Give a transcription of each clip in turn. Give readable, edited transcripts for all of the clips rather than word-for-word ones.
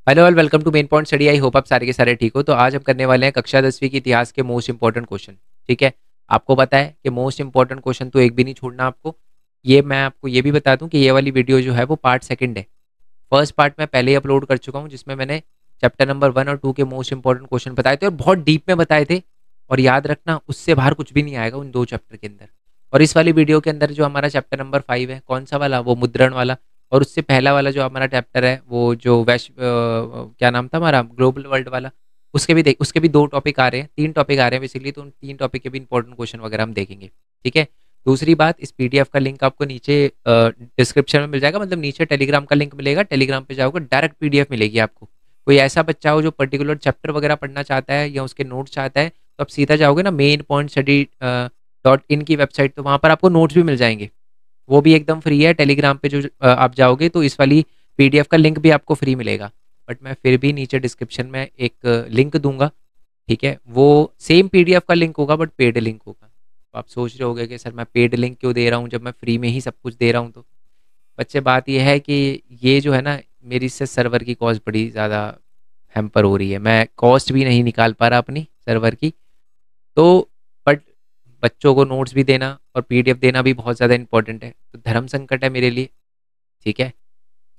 Hello all, welcome to main point study. I hope आप सारे के सारे ठीक हो। तो आज हम करने वाले हैं कक्षा 10वीं के इतिहास के मोस्ट इंपॉर्टेंट क्वेश्चन। ठीक है, आपको पता है कि मोस्ट इंपॉर्टेंट क्वेश्चन तो एक भी नहीं छोड़ना आपको। ये मैं आपको ये भी बता दूं कि ये वाली वीडियो जो है वो पार्ट सेकंड है। फर्स्ट पार्ट मैं पहले ही अपलोड कर चुका हूँ, जिसमें मैंने चैप्टर नंबर 1 और 2 के मोस्ट इंपॉर्टेंट क्वेश्चन बताए थे और बहुत डीप में बताए थे। और याद रखना, उससे बाहर कुछ भी नहीं आएगा उन दो चैप्टर के अंदर। और इस वाली वीडियो के अंदर जो हमारा चैप्टर नंबर 5 है, कौन सा वाला, वो मुद्रण वाला। और उससे पहला वाला जो हमारा चैप्टर है वो जो वैश्व क्या नाम था हमारा, ग्लोबल वर्ल्ड वाला। उसके भी दो टॉपिक आ रहे हैं, तीन टॉपिक आ रहे हैं बेसिकली। तो उन तीन टॉपिक के भी इंपॉर्टेंट क्वेश्चन वगैरह हम देखेंगे। ठीक है। दूसरी बात, इस पीडीएफ का लिंक आपको नीचे डिस्क्रिप्शन में मिल जाएगा, मतलब नीचे टेलीग्राम का लिंक मिलेगा। टेलीग्राम पे जाओगे डायरेक्ट पीडीएफ मिलेगी आपको। कोई ऐसा बच्चा हो जो पर्टिकुलर चैप्टर वगैरह पढ़ना चाहता है या उसके नोट्स चाहता है, तो आप सीधा जाओगे ना मेन पॉइंट स्टडी .in की वेबसाइट, तो वहाँ पर आपको नोट्स भी मिल जाएंगे। वो भी एकदम फ्री है। टेलीग्राम पे जो आप जाओगे तो इस वाली पीडीएफ का लिंक भी आपको फ्री मिलेगा। बट मैं फिर भी नीचे डिस्क्रिप्शन में एक लिंक दूंगा। ठीक है, वो सेम पीडीएफ का लिंक होगा बट पेड लिंक होगा। तो आप सोच रहे होगे कि सर मैं पेड लिंक क्यों दे रहा हूँ जब मैं फ्री में ही सब कुछ दे रहा हूँ। तो बच्चे बात यह है कि ये जो है ना, मेरी इससे सर्वर की कॉस्ट बड़ी ज़्यादा हैम्पर हो रही है। मैं कॉस्ट भी नहीं निकाल पा रहा अपनी सर्वर की। तो बट बच्चों को नोट्स भी देना और पीडीएफ देना भी बहुत ज़्यादा इंपॉर्टेंट है, तो धर्म संकट है मेरे लिए। ठीक है,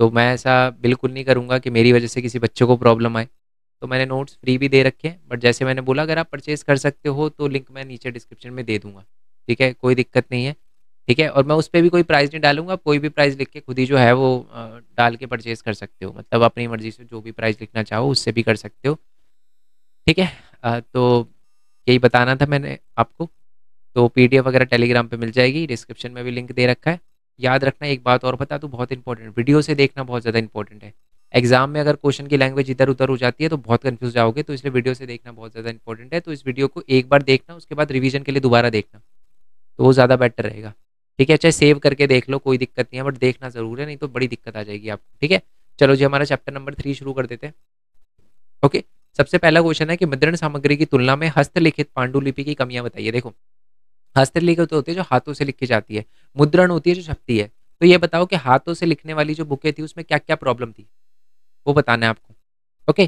तो मैं ऐसा बिल्कुल नहीं करूँगा कि मेरी वजह से किसी बच्चे को प्रॉब्लम आए। तो मैंने नोट्स फ्री भी दे रखे हैं, बट जैसे मैंने बोला अगर आप परचेज़ कर सकते हो तो लिंक मैं नीचे डिस्क्रिप्शन में दे दूँगा। ठीक है, कोई दिक्कत नहीं है। ठीक है, और मैं उस पे भी कोई प्राइस नहीं डालूंगा। आप कोई भी प्राइस लिख के खुद ही जो है वो डाल के परचेज़ कर सकते हो, मतलब अपनी मर्ज़ी से जो भी प्राइस लिखना चाहो उससे भी कर सकते हो। ठीक है। तो यही बताना था मैंने आपको। तो पीडीएफ वगैरह टेलीग्राम पे मिल जाएगी, डिस्क्रिप्शन में भी लिंक दे रखा है। याद रखना, एक बात और बता दूं, बहुत इंपॉर्टेंट, वीडियो से देखना बहुत ज़्यादा इंपॉर्टेंट है। एग्जाम में अगर क्वेश्चन की लैंग्वेज इधर उधर हो जाती है तो बहुत कंफ्यूज जाओगे, तो इसलिए वीडियो से देखना बहुत ज़्यादा इंपॉर्टेंट है। तो इस वीडियो को एक बार देखना, उसके बाद रिवीजन के लिए दोबारा देखना, तो वो ज़्यादा बेटर रहेगा। ठीक है, चाहे सेव करके देख लो, कोई दिक्कत नहीं है, बट देखना ज़रूर है, नहीं तो बड़ी दिक्कत आ जाएगी आपको। ठीक है, चलो जी हमारा चैप्टर नंबर 3 शुरू कर देते हैं। ओके, सबसे पहला क्वेश्चन है कि मुद्रण सामग्री की तुलना में हस्तलिखित पांडुलिपि की कमियां बताइए। देखो, हस्तलिखित तो होती है जो हाथों से लिखी जाती है, मुद्रण होती है जो छपती है। तो ये बताओ कि हाथों से लिखने वाली जो बुकें थी उसमें क्या क्या प्रॉब्लम थी, वो बताना है आपको। ओके,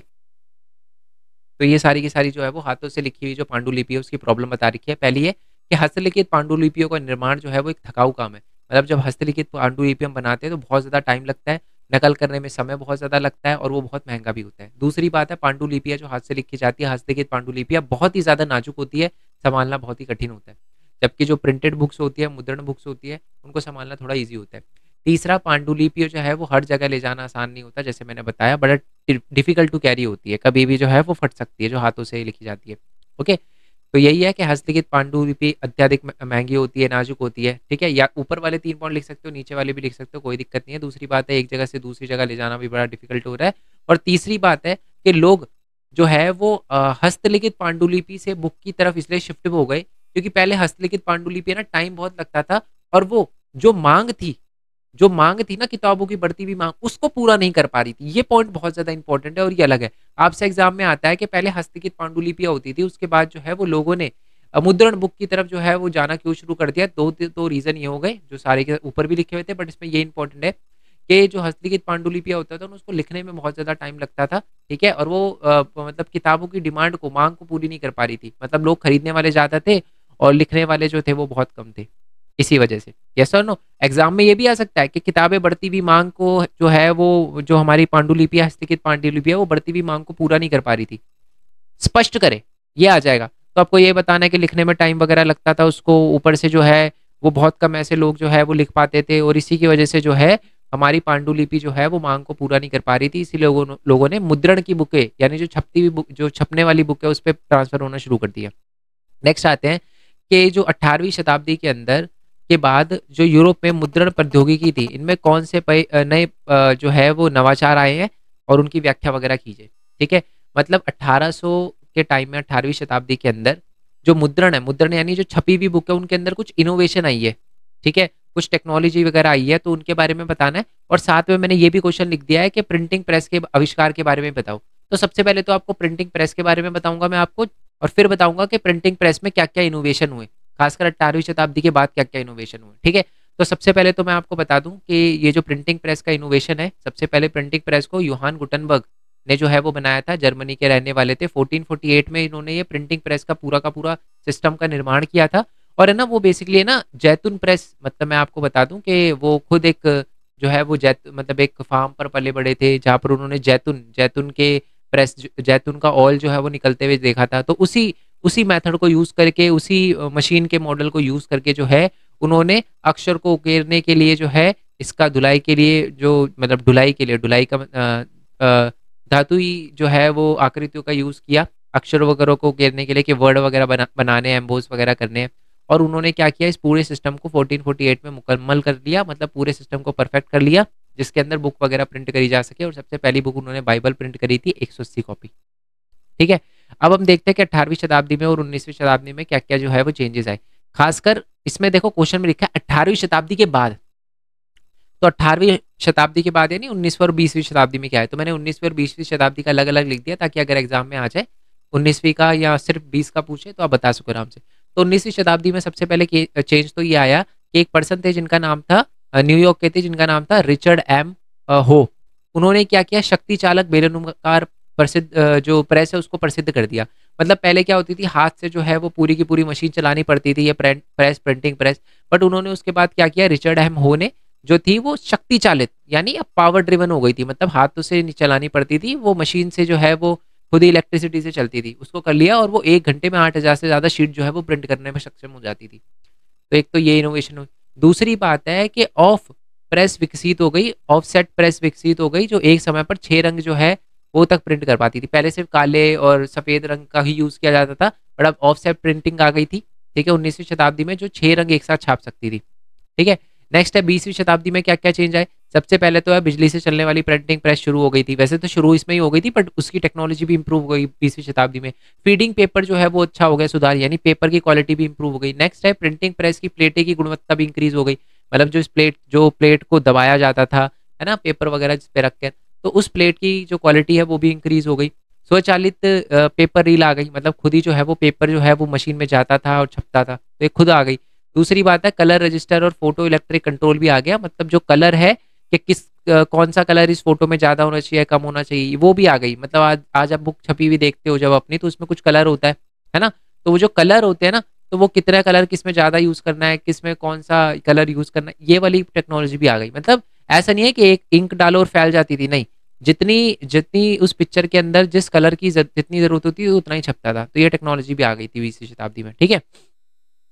तो ये सारी की सारी जो है वो हाथों से लिखी हुई जो पांडुलिपि है उसकी प्रॉब्लम बता रखी है। पहली है कि हस्तलिखित पांडुलिपियों का निर्माण जो है वो एक थकाऊ काम है। मतलब जब हस्तलिखित पांडुलिपि हम बनाते हैं तो बहुत ज़्यादा टाइम लगता है, नकल करने में समय बहुत ज़्यादा लगता है और वो बहुत महंगा भी होता है। दूसरी बात है, पांडुलिपियाँ जो हाथ से लिखी जाती है, हस्तलिखित पांडुलिपियाँ बहुत ही ज़्यादा नाजुक होती है, संभालना बहुत ही कठिन होता है। जबकि जो प्रिंटेड बुक्स होती है, मुद्रण बुक्स होती है, उनको संभालना थोड़ा ईजी होता है। तीसरा, पांडुलिपि जो है वो हर जगह ले जाना आसान नहीं होता, जैसे मैंने बताया, बड़ा डिफिकल्ट टू कैरी होती है, कभी भी जो है वो फट सकती है जो हाथों से लिखी जाती है। ओके, तो यही है कि हस्तलिखित पांडुलिपि अत्यधिक महंगी होती है, नाजुक होती है। ठीक है, या ऊपर वाले 3 पॉइंट लिख सकते हो, नीचे वाले भी लिख सकते हो, कोई दिक्कत नहीं है। दूसरी बात है, एक जगह से दूसरी जगह ले जाना भी बड़ा डिफिकल्ट हो रहा है। और तीसरी बात है कि लोग जो है वो हस्तलिखित पांडुलिपि से बुक की तरफ इसलिए शिफ्ट हो गए क्योंकि पहले हस्तलिखित पांडुलिपि है ना, टाइम बहुत लगता था और वो जो मांग थी जो मांग थी ना, किताबों की बढ़ती हुई मांग, उसको पूरा नहीं कर पा रही थी। ये पॉइंट बहुत ज्यादा इंपॉर्टेंट है और ये अलग है। आपसे एग्जाम में आता है कि पहले हस्तलिखित पांडुलिपियां होती थी, उसके बाद जो है वो लोगों ने मुद्रण बुक की तरफ जो है वो जाना क्यों शुरू कर दिया। दो रीजन ये हो गए जो सारे के ऊपर भी लिखे हुए थे, बट इसमें ये इंपॉर्टेंट है कि जो हस्तलिखित पांडुलिपियां होता था उसको लिखने में बहुत ज्यादा टाइम लगता था। ठीक है, और वो मतलब किताबों की डिमांड को, मांग को पूरी नहीं कर पा रही थी। मतलब लोग खरीदने वाले ज्यादा थे और लिखने वाले जो थे वो बहुत कम थे, इसी वजह से। यस और नो, एग्जाम में ये भी आ सकता है कि किताबें बढ़ती हुई मांग को जो है वो, जो हमारी पांडुलिपि हस्तलिखित पांडुलिपि है वो बढ़ती हुई मांग को पूरा नहीं कर पा रही थी, स्पष्ट करे, ये आ जाएगा। तो आपको ये बताना है कि लिखने में टाइम वगैरह लगता था उसको, ऊपर से जो है वो बहुत कम ऐसे लोग जो है वो लिख पाते थे, और इसी की वजह से जो है हमारी पांडुलिपि जो है वो मांग को पूरा नहीं कर पा रही थी। इसी लोगों ने मुद्रण की बुकें, यानी जो छपती हुई बुक, जो छपने वाली बुक है, उस पर ट्रांसफर होना शुरू कर दिया। नेक्स्ट आते हैं कि जो 18वीं शताब्दी के अंदर के बाद जो यूरोप में मुद्रण प्रौद्योगिकी थी, इनमें कौन से नए जो है वो नवाचार आए हैं और उनकी व्याख्या वगैरह कीजिए। ठीक है, मतलब 1800 के टाइम में, 18वीं शताब्दी के अंदर जो मुद्रण है, मुद्रण यानी जो छपी हुई बुक है, उनके अंदर कुछ इनोवेशन आई है। ठीक है, कुछ टेक्नोलॉजी वगैरह आई है, तो उनके बारे में बताना है। और साथ में मैंने ये भी क्वेश्चन लिख दिया है कि प्रिंटिंग प्रेस के आविष्कार के बारे में बताओ। तो सबसे पहले तो आपको प्रिंटिंग प्रेस के बारे में बताऊंगा मैं आपको, और फिर बताऊंगा कि प्रिंटिंग प्रेस में क्या क्या इनोवेशन हुए, खासकर 18वीं शताब्दी के बाद क्या क्या इनोवेशन हुए। ठीक है, तो सबसे पहले तो मैं आपको बता दूं कि ये जो प्रिंटिंग प्रेस का इनोवेशन है, सबसे पहले प्रिंटिंग प्रेस को यूहान गुटनबर्ग ने जो है वो बनाया था, जर्मनी के रहने वाले थे। 1448 में इन्होंने ये प्रिंटिंग प्रेस का पूरा सिस्टम का निर्माण किया था। और है ना वो बेसिकली है ना जैतून प्रेस, मतलब मैं आपको बता दूं कि वो खुद एक जो है वो मतलब एक फार्म पर पले बड़े थे जहाँ पर उन्होंने जैतून जैतून के प्रेस जैतून का ऑयल जो है वो निकलते हुए देखा था। तो उसी उसी मेथड को यूज करके, उसी मशीन के मॉडल को यूज करके जो है उन्होंने अक्षर को उकेरने के लिए जो है, इसका धुलाई के लिए जो मतलब धुलाई के लिए, धुलाई का धातुई जो है वो आकृतियों का यूज किया अक्षर वगैरह को उकेरने के लिए, कि वर्ड वगैरह बनाने, एम्बोस वगैरह करने हैं। और उन्होंने क्या किया, इस पूरे सिस्टम को 1448 में मुकम्मल कर लिया, मतलब पूरे सिस्टम को परफेक्ट कर लिया, जिसके अंदर बुक वगैरह प्रिंट करी जा सके। और सबसे पहली बुक उन्होंने बाइबल प्रिंट करी थी, 180 कॉपी। ठीक है, अब हम देखते हैं कि 18वीं शताब्दी में और 19वीं शताब्दी में क्या क्या जो है वो चेंजेस आए। खासकर इसमें देखो क्वेश्चन में लिखा है 18वीं शताब्दी के बाद, तो 18वीं शताब्दी के बाद यानी 19वीं और 20वीं शताब्दी में क्या है, तो मैंने 19वीं और 20वीं शताब्दी का अलग अलग लिख दिया ताकि अगर एग्जाम में आ जाए 19वीं का या सिर्फ 20 का पूछे तो आप बता सको आराम से। तो 19वीं शताब्दी में सबसे पहले चेंज तो ये आया कि एक पर्सन थे जिनका नाम था, न्यूयॉर्क के थे, जिनका नाम था रिचर्ड एम हो। उन्होंने क्या किया, शक्ति चालक बेलनाकार प्रसिद्ध जो प्रेस है उसको प्रसिद्ध कर दिया। मतलब पहले क्या होती थी, हाथ से जो है वो पूरी की पूरी मशीन चलानी पड़ती थी, ये प्रिंटिंग प्रेस। बट उन्होंने उसके बाद क्या किया, रिचर्ड एम हो ने जो थी वो शक्ति चालित यानी अब पावर ड्रिवन हो गई थी, मतलब हाथों से नहीं चलानी पड़ती थी, वो मशीन से जो है वो खुद ही इलेक्ट्रिसिटी से चलती थी, उसको कर लिया और वो 1 घंटे में 8,000 से ज्यादा शीट जो है वो प्रिंट करने में सक्षम हो जाती थी। तो एक तो ये इनोवेशन हुई। दूसरी बात है कि ऑफ प्रेस विकसित हो गई, ऑफ सेट प्रेस विकसित हो गई, जो एक समय पर 6 रंग जो है वो तक प्रिंट कर पाती थी। पहले सिर्फ काले और सफेद रंग का ही यूज किया जाता था, बट अब ऑफ सेट प्रिंटिंग आ गई थी। ठीक है, 19वीं शताब्दी में जो 6 रंग एक साथ छाप सकती थी। ठीक है, नेक्स्ट है 20वीं शताब्दी में क्या क्या चेंज आए। सबसे पहले तो है बिजली से चलने वाली प्रिंटिंग प्रेस शुरू हो गई थी, वैसे तो शुरू इसमें ही हो गई थी बट उसकी टेक्नोलॉजी भी इंप्रूव हो गई 20वीं शताब्दी में। फीडिंग पेपर जो है वो अच्छा हो गया सुधार, यानी पेपर की क्वालिटी भी इंप्रूव हो गई। नेक्स्ट है प्रिंटिंग प्रेस की प्लेटें की गुणवत्ता भी इंक्रीज हो गई, मतलब जो प्लेट को दबाया जाता था है ना पेपर वगैरह जिस पे रखकर, तो उस प्लेट की जो क्वालिटी है वो भी इंक्रीज हो गई। स्वचालित पेपर रील आ गई, मतलब खुद ही जो है वो पेपर जो है वो मशीन में जाता था और छपता था, तो ये खुद आ गई। दूसरी बात है कलर रजिस्टर और फोटो इलेक्ट्रिक कंट्रोल भी आ गया, मतलब जो कलर है कि कौन सा कलर इस फोटो में ज्यादा होना चाहिए कम होना चाहिए वो भी आ गई। मतलब आज आप बुक छपी हुई देखते हो जब अपनी, तो उसमें कुछ कलर होता है ना, तो वो जो कलर होते हैं ना, तो वो कितना कलर किस में ज्यादा यूज करना है, किस में कौन सा कलर यूज करना है, ये वाली टेक्नोलॉजी भी आ गई। मतलब ऐसा नहीं है कि एक इंक डालो और फैल जाती थी, नहीं, जितनी जितनी उस पिक्चर के अंदर जिस कलर की जितनी जरूरत होती है उतना ही छपता था, तो ये टेक्नोलॉजी भी आ गई थी 20वीं शताब्दी में। ठीक है,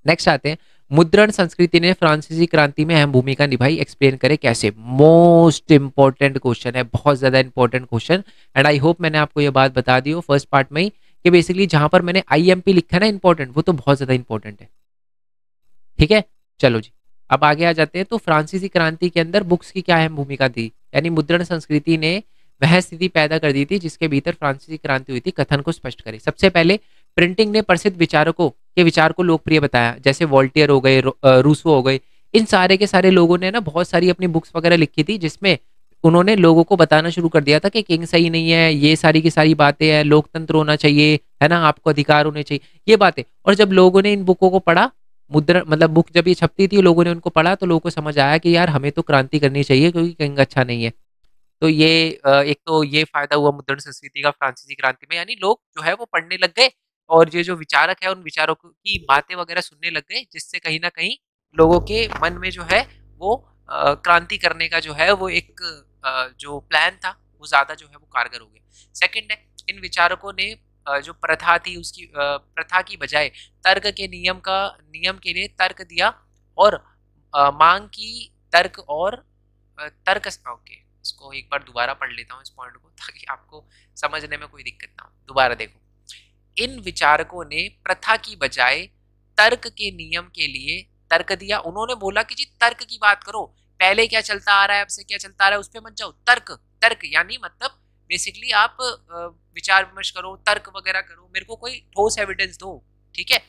नेक्स्ट आते हैं, मुद्रण संस्कृति ने फ्रांसीसी क्रांति में अहम भूमिका निभाई, एक्सप्लेन करें कैसे। मोस्ट इंपॉर्टेंट क्वेश्चन है, बहुत ज्यादा important question, and I hope मैंने आपको ये बात बता दी हो फर्स्ट पार्ट में ही कि बेसिकली जहां पर मैंने आईएमपी लिखा है ना इंपॉर्टेंट, वो तो बहुत ज्यादा इंपॉर्टेंट है। ठीक है, चलो जी, अब आगे आ जाते हैं। तो फ्रांसीसी क्रांति के अंदर बुक्स की क्या अहम भूमिका थी, यानी मुद्रण संस्कृति ने वह स्थिति पैदा कर दी थी जिसके भीतर फ्रांसीसी क्रांति हुई थी, कथन को स्पष्ट करें। सबसे पहले प्रिंटिंग ने प्रसिद्ध विचारकों के विचार को लोकप्रिय बताया, जैसे वोल्टेयर हो गए, रूसो हो गए, इन सारे के सारे लोगों ने ना बहुत सारी अपनी बुक्स वगैरह लिखी थी, जिसमें उन्होंने लोगों को बताना शुरू कर दिया था कि किंग सही नहीं है, ये सारी की सारी बातें हैं, लोकतंत्र होना चाहिए, है ना, आपको अधिकार होने चाहिए, ये बातें। और जब लोगों ने इन बुकों को पढ़ा, मुद्रण मतलब बुक जब ये छपती थी, लोगों ने उनको पढ़ा, तो लोगों को समझ आया कि यार हमें तो क्रांति करनी चाहिए क्योंकि किंग अच्छा नहीं है। तो ये एक तो ये फायदा हुआ मुद्रण संस्कृति का फ्रांसीसी क्रांति में, यानी लोग जो है वो पढ़ने लग गए और ये जो विचारक है उन विचारकों की बातें वगैरह सुनने लग गए, जिससे कहीं ना कहीं लोगों के मन में जो है वो क्रांति करने का जो है वो एक जो प्लान था वो ज्यादा जो है वो कारगर हो गया। सेकंड है, इन विचारकों ने जो प्रथा थी उसकी प्रथा की बजाय तर्क के नियम के लिए तर्क दिया, और मांग की तर्क और तर्क ओके, इसको एक बार दोबारा पढ़ लेता हूँ इस पॉइंट को ताकि आपको समझने में कोई दिक्कत ना हो। दोबारा देखो, इन विचारकों ने प्रथा की बजाय तर्क के नियम के लिए तर्क दिया। उन्होंने बोला कि जी तर्क की बात करो, पहले क्या चलता आ रहा है, अब से क्या चलता आ रहा है उस पर मत जाओ, तर्क तर्क यानी मतलब बेसिकली आप विचार विमर्श करो, तर्क वगैरह करो, मेरे को कोई ठोस एविडेंस दो। ठीक है,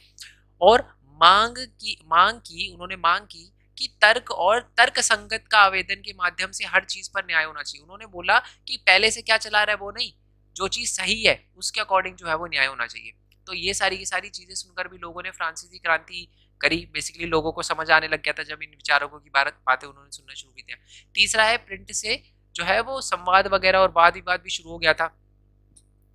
और उन्होंने मांग की कि तर्क और तर्क संगत का आवेदन के माध्यम से हर चीज पर न्याय होना चाहिए। उन्होंने बोला कि पहले से क्या चला रहा है वो नहीं, जो चीज सही है उसके अकॉर्डिंग जो है वो न्याय होना चाहिए। तो ये सारी की सारी चीजें सुनकर भी लोगों ने फ्रांसीसी क्रांति करी, बेसिकली लोगों को समझ आने लग गया था जब इन विचारकों की बातें उन्होंने सुनना शुरू की थी। तीसरा है, प्रिंट से जो है वो संवाद वगैरह और वाद विवाद भी शुरू हो गया था।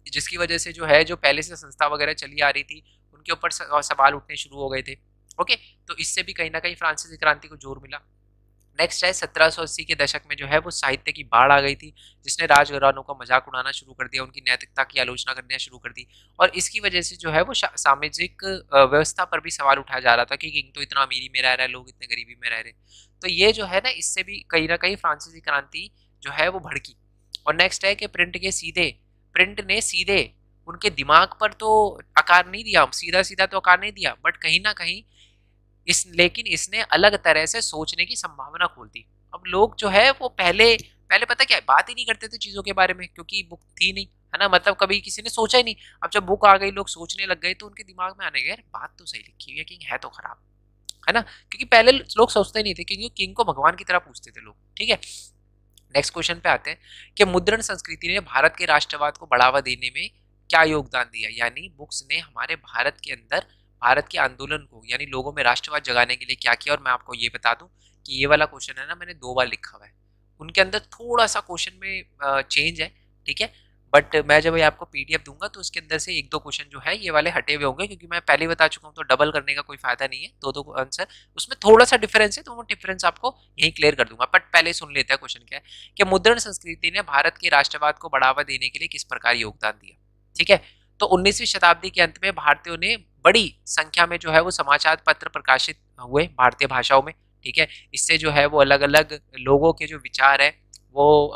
जिसकी वजह से जो है, जो पहले से संस्था वगैरह चली आ रही थी, उनके ऊपर सवाल उठने शुरू हो गए थे। ओके, तो इससे भी कहीं ना कहीं फ्रांसीसी क्रांति को जोर मिला। नेक्स्ट है 1780 के दशक में जो है वो साहित्य की बाढ़ आ गई थी, जिसने राजघरानों का मजाक उड़ाना शुरू कर दिया, उनकी नैतिकता की आलोचना करना शुरू कर दी। और इसकी वजह से जो है वो सामाजिक व्यवस्था पर भी सवाल उठाया जा रहा था कि किंग तो इतना अमीरी में रह रहा है, लोग इतने गरीबी में रह रहे हैं। तो ये जो है ना, इससे भी कहीं ना कहीं फ्रांसीसी क्रांति जो है वो भड़की। और नेक्स्ट है कि प्रिंट ने सीधे उनके दिमाग पर तो आकार नहीं दिया, सीधा सीधा तो आकार नहीं दिया, बट कहीं ना कहीं लेकिन इसने अलग तरह से सोचने की संभावना खोल दी। अब लोग जो है वो पहले पहले पता क्या बात ही नहीं करते थे चीजों के बारे में, क्योंकि बुक थी नहीं, है ना, मतलब कभी किसी ने सोचा ही नहीं। अब जब बुक आ गई, लोग सोचने लग गए, तो उनके दिमाग में आने गया, बात तो सही लिखी हुई है, किंग है तो खराब, है ना, क्योंकि पहले लोग सोचते नहीं थे, क्योंकि किंग को भगवान की तरह पूछते थे लोग। ठीक है, नेक्स्ट क्वेश्चन पे आते हैं कि मुद्रण संस्कृति ने भारत के राष्ट्रवाद को बढ़ावा देने में क्या योगदान दिया, यानी बुक्स ने हमारे भारत के अंदर भारत के आंदोलन को, यानी लोगों में राष्ट्रवाद जगाने के लिए क्या किया। और मैं आपको ये बता दूं कि ये वाला क्वेश्चन है ना, मैंने 2 बार लिखा हुआ है, उनके अंदर थोड़ा सा क्वेश्चन में चेंज है। ठीक है, बट मैं जब ये आपको पीडीएफ दूंगा तो उसके अंदर से 1-2 क्वेश्चन जो है ये वाले हटे हुए होंगे, क्योंकि मैं पहले ही बता चुका हूँ, तो डबल करने का कोई फायदा नहीं है। 2-2 आंसर, उसमें थोड़ा सा डिफरेंस है, तो वो डिफरेंस आपको यही क्लियर कर दूंगा। बट पहले सुन लेते हैं क्वेश्चन क्या है कि मुद्रण संस्कृति ने भारत के राष्ट्रवाद को बढ़ावा देने के लिए किस प्रकार योगदान दिया। ठीक है, तो 19वीं शताब्दी के अंत में भारतीयों ने बड़ी संख्या में जो है वो समाचार पत्र प्रकाशित हुए भारतीय भाषाओं में। ठीक है, इससे जो है वो अलग अलग लोगों के जो विचार है वो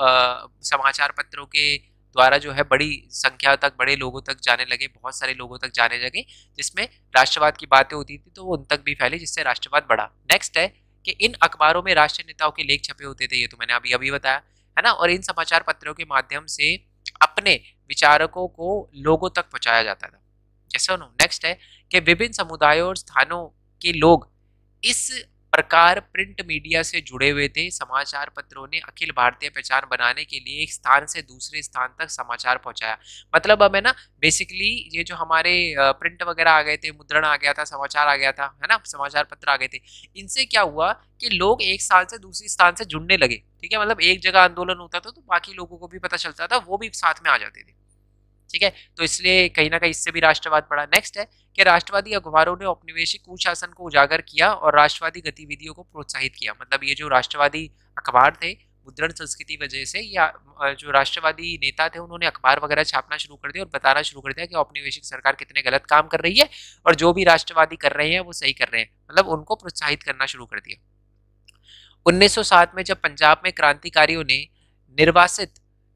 समाचार पत्रों के द्वारा जो है बड़ी संख्या तक, बड़े लोगों तक जाने लगे, बहुत सारे लोगों तक जाने लगे, जिसमें राष्ट्रवाद की बातें होती थी तो वो उन तक भी फैली, जिससे राष्ट्रवाद बढ़ा। नेक्स्ट है कि इन अखबारों में राष्ट्रीय नेताओं के लेख छपे होते थे, ये तो मैंने अभी अभी बताया, है ना, और इन समाचार पत्रों के माध्यम से अपने विचारकों को लोगों तक पहुंचाया जाता था। जैसे नेक्स्ट है कि विभिन्न समुदायों और स्थानों के लोग इस प्रकार प्रिंट मीडिया से जुड़े हुए थे। समाचार पत्रों ने अखिल भारतीय पहचान बनाने के लिए एक स्थान से दूसरे स्थान तक समाचार पहुंचाया। मतलब अब है ना, बेसिकली ये जो हमारे प्रिंट वगैरह आ गए थे, मुद्रण आ गया था, समाचार आ गया था, है ना, समाचार पत्र आ गए थे, इनसे क्या हुआ कि लोग एक स्थान से दूसरी स्थान से जुड़ने लगे। ठीक है, मतलब एक जगह आंदोलन होता था तो बाकी लोगों को भी पता चलता था, वो भी साथ में आ जाते थे। ठीक है, तो इसलिए कहीं ना कहीं इससे भी राष्ट्रवाद बढ़ा। नेक्स्ट है कि राष्ट्रवादी अखबारों ने औपनिवेशिक कुशासन को उजागर किया और राष्ट्रवादी गतिविधियों को प्रोत्साहित किया। मतलब ये जो राष्ट्रवादी अखबार थे, मुद्रण संस्कृति वजह से, या जो राष्ट्रवादी नेता थे उन्होंने अखबार वगैरह छापना शुरू कर दिया और बताना शुरू कर दिया कि औपनिवेशिक सरकार कितने गलत काम कर रही है और जो भी राष्ट्रवादी कर रहे हैं वो सही कर रहे हैं, मतलब उनको प्रोत्साहित करना शुरू कर दिया। 1907 में जब पंजाब में क्रांतिकारियों ने निर्वासित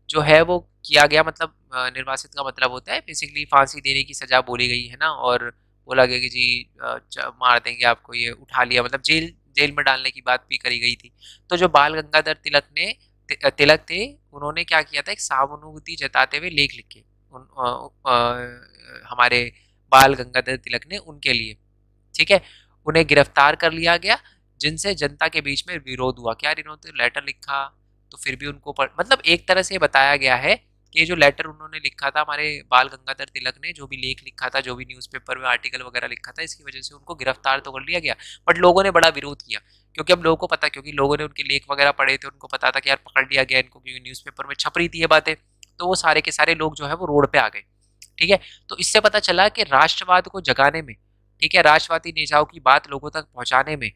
जो है वो किया गया, मतलब निर्वासित का मतलब होता है बेसिकली फांसी देने की सजा बोली गई, है ना, और बोला गया कि जी मार देंगे आपको, ये उठा लिया, मतलब जेल जेल में डालने की बात भी करी गई थी। तो जो बाल गंगाधर तिलक थे, उन्होंने क्या किया था, एक सहानुभूति जताते हुए लेख लिखे हमारे बाल गंगाधर तिलक ने उनके लिए। ठीक है, उन्हें गिरफ्तार कर लिया गया, जिनसे जनता के बीच में विरोध हुआ। क्या इन्होंने लेटर लिखा, तो फिर भी उनको मतलब एक तरह से बताया गया है कि जो लेटर उन्होंने लिखा था, हमारे बाल गंगाधर तिलक ने जो भी लेख लिखा था, जो भी न्यूज़पेपर में आर्टिकल वगैरह लिखा था, इसकी वजह से उनको गिरफ्तार तो कर लिया गया, बट लोगों ने बड़ा विरोध किया, क्योंकि अब लोगों को पता, क्योंकि लोगों ने उनके लेख वगैरह पढ़े थे, उनको पता था कि यार पकड़ लिया गया इनको, क्योंकि न्यूज़पेपर में छप रही थी ये बातें, तो वो सारे के सारे लोग जो है वो रोड पे आ गए। ठीक है, तो इससे पता चला कि राष्ट्रवाद को जगाने में, ठीक है, राष्ट्रवादी नेताओं की बात लोगों तक पहुंचाने में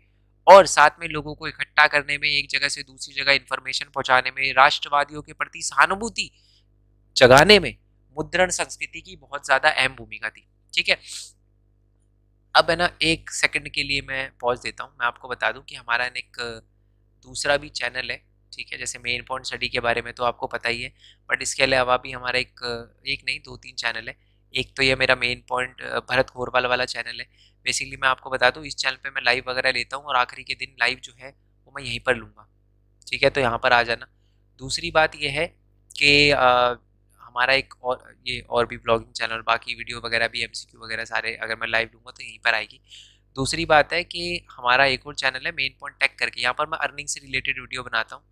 और साथ में लोगों को इकट्ठा करने में, एक जगह से दूसरी जगह इंफॉर्मेशन पहुंचाने में, राष्ट्रवादियों के प्रति सहानुभूति जगाने में मुद्रण संस्कृति की बहुत ज्यादा अहम भूमिका थी। ठीक है, अब है ना, 1 सेकंड के लिए मैं पॉज देता हूँ, मैं आपको बता दूं कि हमारा एक दूसरा भी चैनल है। ठीक है, जैसे मेन पॉइंट स्टडी के बारे में तो आपको पता ही है, बट इसके अलावा भी हमारा एक नहीं 2-3 चैनल है। एक तो ये मेरा मेन पॉइंट भरत घोरवाल वाला चैनल है। बेसिकली मैं आपको बता दूं, इस चैनल पे मैं लाइव वगैरह लेता हूँ और आखिरी के दिन लाइव जो है वो मैं यहीं पर लूँगा। ठीक है, तो यहाँ पर आ जाना। दूसरी बात ये है कि हमारा एक और भी ब्लॉगिंग चैनल, बाकी वीडियो वगैरह भी, एमसीक्यू वगैरह सारे अगर मैं लाइव लूँगा तो यहीं पर आएगी। दूसरी बात है कि हमारा एक और चैनल है मेन पॉइंट टेक करके, यहाँ पर मैं अर्निंग से रिलेटेड वीडियो बनाता हूँ।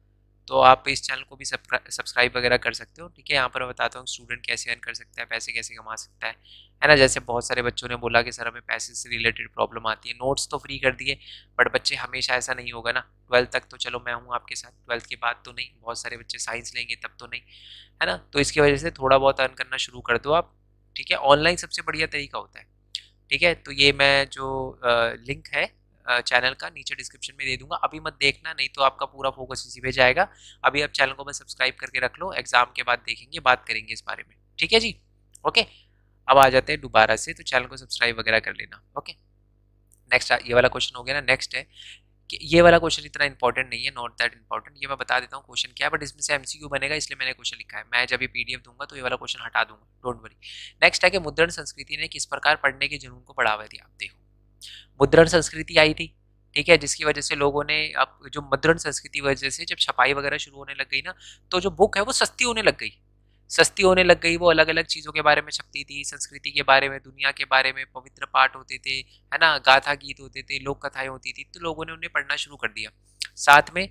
तो आप इस चैनल को भी सब्सक्राइब वगैरह कर सकते हो। ठीक है, यहाँ पर मैं बताता हूँ स्टूडेंट कैसे अर्न कर सकता है, पैसे कैसे कमा सकता है ना। जैसे बहुत सारे बच्चों ने बोला कि सर हमें पैसे से रिलेटेड प्रॉब्लम आती है, नोट्स तो फ्री कर दिए, बट बच्चे हमेशा ऐसा नहीं होगा ना। 12th तक तो चलो मैं हूँ आपके साथ, 12th के बाद तो नहीं, बहुत सारे बच्चे साइंस लेंगे तब तो नहीं, है ना। तो इसकी वजह से थोड़ा बहुत अर्न करना शुरू कर दो आप। ठीक है, ऑनलाइन सबसे बढ़िया तरीका होता है। ठीक है, तो ये मैं जो लिंक है चैनल का नीचे डिस्क्रिप्शन में दे दूंगा, अभी मत देखना, नहीं तो आपका पूरा फोकस इसी पे जाएगा। अभी आप चैनल को बस सब्सक्राइब करके रख लो, एग्जाम के बाद देखेंगे, बात करेंगे इस बारे में। ठीक है जी, ओके। अब आ जाते हैं दोबारा से, तो चैनल को सब्सक्राइब वगैरह कर लेना। ओके, नेक्स्ट ये वाला क्वेश्चन हो गया ना। नेक्स्ट है कि ये वाला क्वेश्चन इतना इंपॉर्टेंट नहीं है, नॉट दैट इंपॉर्टेंट, ये मैं बता देता हूँ क्वेश्चन क्या है, बट इसमें से एमसीक्यू बनेगा इसलिए मैंने क्वेश्चन लिखा है। मैं जब ये पीडीएफ दूंगा तो ये वाला क्वेश्चन हटा दूंगा, डोंट वरी। नेक्स्ट है कि मुद्रण संस्कृति ने किस प्रकार पढ़ने के जुनून को बढ़ावा दिया। देखो, मुद्रण संस्कृति आई थी, ठीक है, जिसकी वजह से लोगों ने, अब जो मुद्रण संस्कृति वजह से जब छपाई वगैरह शुरू होने लग गई ना, तो जो बुक है वो सस्ती होने लग गई, सस्ती होने लग गई। वो अलग अलग चीज़ों के बारे में छपती थी, संस्कृति के बारे में, दुनिया के बारे में, पवित्र पाठ होते थे, है ना, गाथा गीत होते थे, लोक कथाएं होती थी, तो लोगों ने उन्हें पढ़ना शुरू कर दिया। साथ में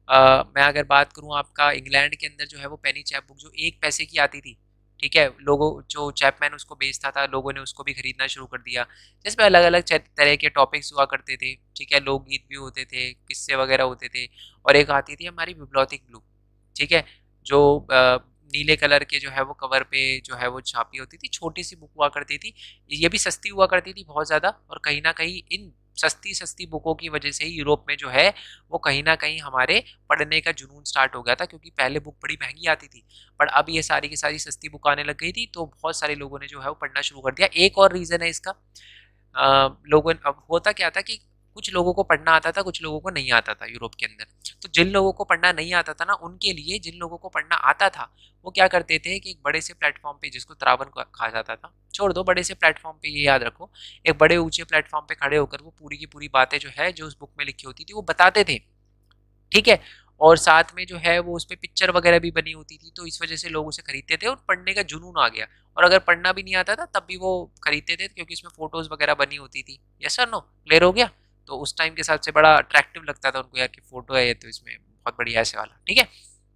मैं अगर बात करूँ आपका, इंग्लैंड के अंदर जो है वो पेनी चैप बुक जो 1 पैसे की आती थी, ठीक है, लोगों, जो चैपमैन उसको बेचता था, लोगों ने उसको भी खरीदना शुरू कर दिया, जिसमें अलग अलग तरह के टॉपिक्स हुआ करते थे। ठीक है, लोकगीत भी होते थे, किस्से वगैरह होते थे। और एक आती थी हमारी बिब्लियोथिक ब्लू, ठीक है, जो नीले कलर के जो है वो कवर पे जो है वो छापी होती थी, छोटी सी बुक हुआ करती थी, ये भी सस्ती हुआ करती थी बहुत ज़्यादा। और कहीं ना कहीं इन सस्ती सस्ती बुकों की वजह से ही यूरोप में जो है वो कहीं ना कहीं हमारे पढ़ने का जुनून स्टार्ट हो गया था, क्योंकि पहले बुक बड़ी महंगी आती थी, पर अब ये सारी की सारी सस्ती बुक आने लग गई थी, तो बहुत सारे लोगों ने जो है वो पढ़ना शुरू कर दिया। एक और रीज़न है इसका, लोगों, अब होता क्या था कि कुछ लोगों को पढ़ना आता था, कुछ लोगों को नहीं आता था यूरोप के अंदर। तो जिन लोगों को पढ़ना नहीं आता था ना, उनके लिए, जिन लोगों को पढ़ना आता था वो क्या करते थे कि एक बड़े से प्लेटफॉर्म पे, जिसको त्रावण कहा जाता था, छोड़ दो, बड़े से प्लेटफॉर्म पे, ये याद रखो, एक बड़े ऊंचे प्लेटफॉर्म पे खड़े होकर वो पूरी की पूरी बातें जो है जो उस बुक में लिखी होती थी वो बताते थे। ठीक है, और साथ में जो है वो उस पर पिक्चर वगैरह भी बनी होती थी, तो इस वजह से लोग उसे खरीदते थे और पढ़ने का जुनून आ गया। और अगर पढ़ना भी नहीं आता था तब भी वो खरीदते थे, क्योंकि इसमें फोटोज वगैरह बनी होती थी। यस सर, नो, क्लियर हो गया। तो उस टाइम के हिसाब से बड़ा अट्रैक्टिव लगता था उनको, यार की फोटो है ये, तो इसमें बहुत बढ़िया ऐसे वाला। ठीक है,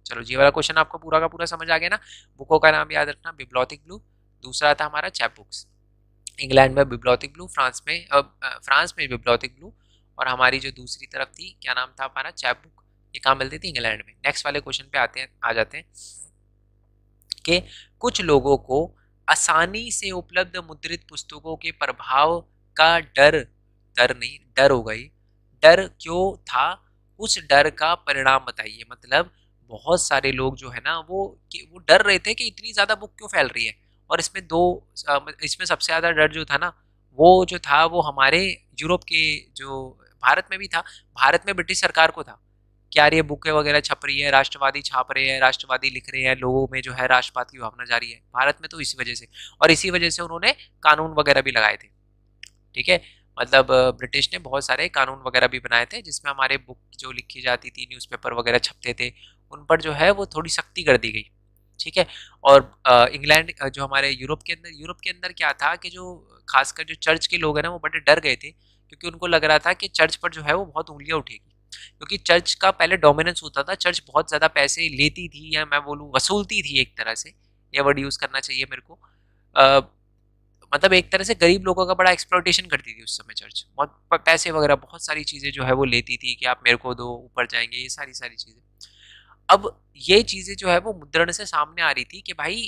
चलो जी, वाला क्वेश्चन आपको पूरा का पूरा समझ आ गया ना। बुकों का नाम याद रखना, बिब्लियोथिक ब्लू, दूसरा था हमारा चैप बुक्स, इंग्लैंड में बिब्लियोथिक ब्लू, फ्रांस में बिब्लियोथिक ब्लू, और हमारी जो दूसरी तरफ थी, क्या नाम था हमारा, चैप बुक, ये कहाँ मिलती थी, इंग्लैंड में। नेक्स्ट वाले क्वेश्चन पे आ जाते हैं कि कुछ लोगों को आसानी से उपलब्ध मुद्रित पुस्तकों के प्रभाव का डर हो गई, डर क्यों था, उस डर का परिणाम बताइए। मतलब बहुत सारे लोग जो है ना वो डर रहे थे कि इतनी ज्यादा बुक क्यों फैल रही है। और इसमें सबसे ज्यादा डर जो था ना, वो जो था वो हमारे यूरोप के, जो भारत में भी था, भारत में ब्रिटिश सरकार को था कि यार ये बुकें वगैरह छप रही है, राष्ट्रवादी छाप रहे हैं, राष्ट्रवादी लिख रहे हैं, लोगों में जो है राष्ट्रवाद की भावना जारी है भारत में, तो इसी वजह से, और इसी वजह से उन्होंने कानून वगैरह भी लगाए थे। ठीक है, मतलब ब्रिटिश ने बहुत सारे कानून वगैरह भी बनाए थे, जिसमें हमारे बुक जो लिखी जाती थी, न्यूज़पेपर वगैरह छपते थे, उन पर जो है वो थोड़ी सख्ती कर दी गई। ठीक है, और इंग्लैंड, जो हमारे यूरोप के अंदर क्या था कि जो खासकर जो चर्च के लोग हैं ना वो बड़े डर गए थे, क्योंकि उनको लग रहा था कि चर्च पर जो है वो बहुत उंगलियां उठेगी, क्योंकि चर्च का पहले डोमिनेंस होता था, चर्च बहुत ज़्यादा पैसे लेती थी, या मैं बोलूँ वसूलती थी एक तरह से, ये वर्ड यूज़ करना चाहिए मेरे को, मतलब एक तरह से गरीब लोगों का बड़ा एक्सप्लॉयटेशन करती थी उस समय चर्च, बहुत पैसे वगैरह, बहुत सारी चीज़ें जो है वो लेती थी कि आप मेरे को दो, ऊपर जाएंगे, ये सारी सारी चीज़ें। अब ये चीज़ें जो है वो मुद्रण से सामने आ रही थी कि भाई,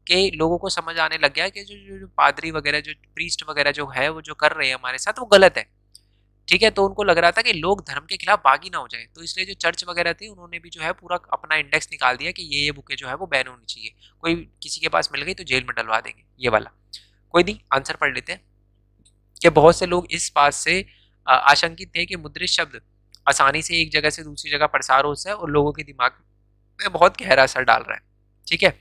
के लोगों को समझ आने लग गया कि जो पादरी वगैरह, जो प्रीस्ट वगैरह जो है वो जो कर रहे हैं हमारे साथ, वो गलत है। ठीक है, तो उनको लग रहा था कि लोग धर्म के खिलाफ बागी ना हो जाए, तो इसलिए जो चर्च वगैरह थी उन्होंने भी जो है पूरा अपना इंडेक्स निकाल दिया कि ये बुकें जो है वो बैन होनी चाहिए, कोई किसी के पास मिल गई तो जेल में डलवा देंगे, ये वाला। कोई नहीं, आंसर पढ़ लेते हैं कि बहुत से लोग इस बात से आशंकित थे कि मुद्रित शब्द आसानी से एक जगह से दूसरी जगह प्रसार हो जाए और लोगों के दिमाग में बहुत गहरा असर डाल रहा है। ठीक है,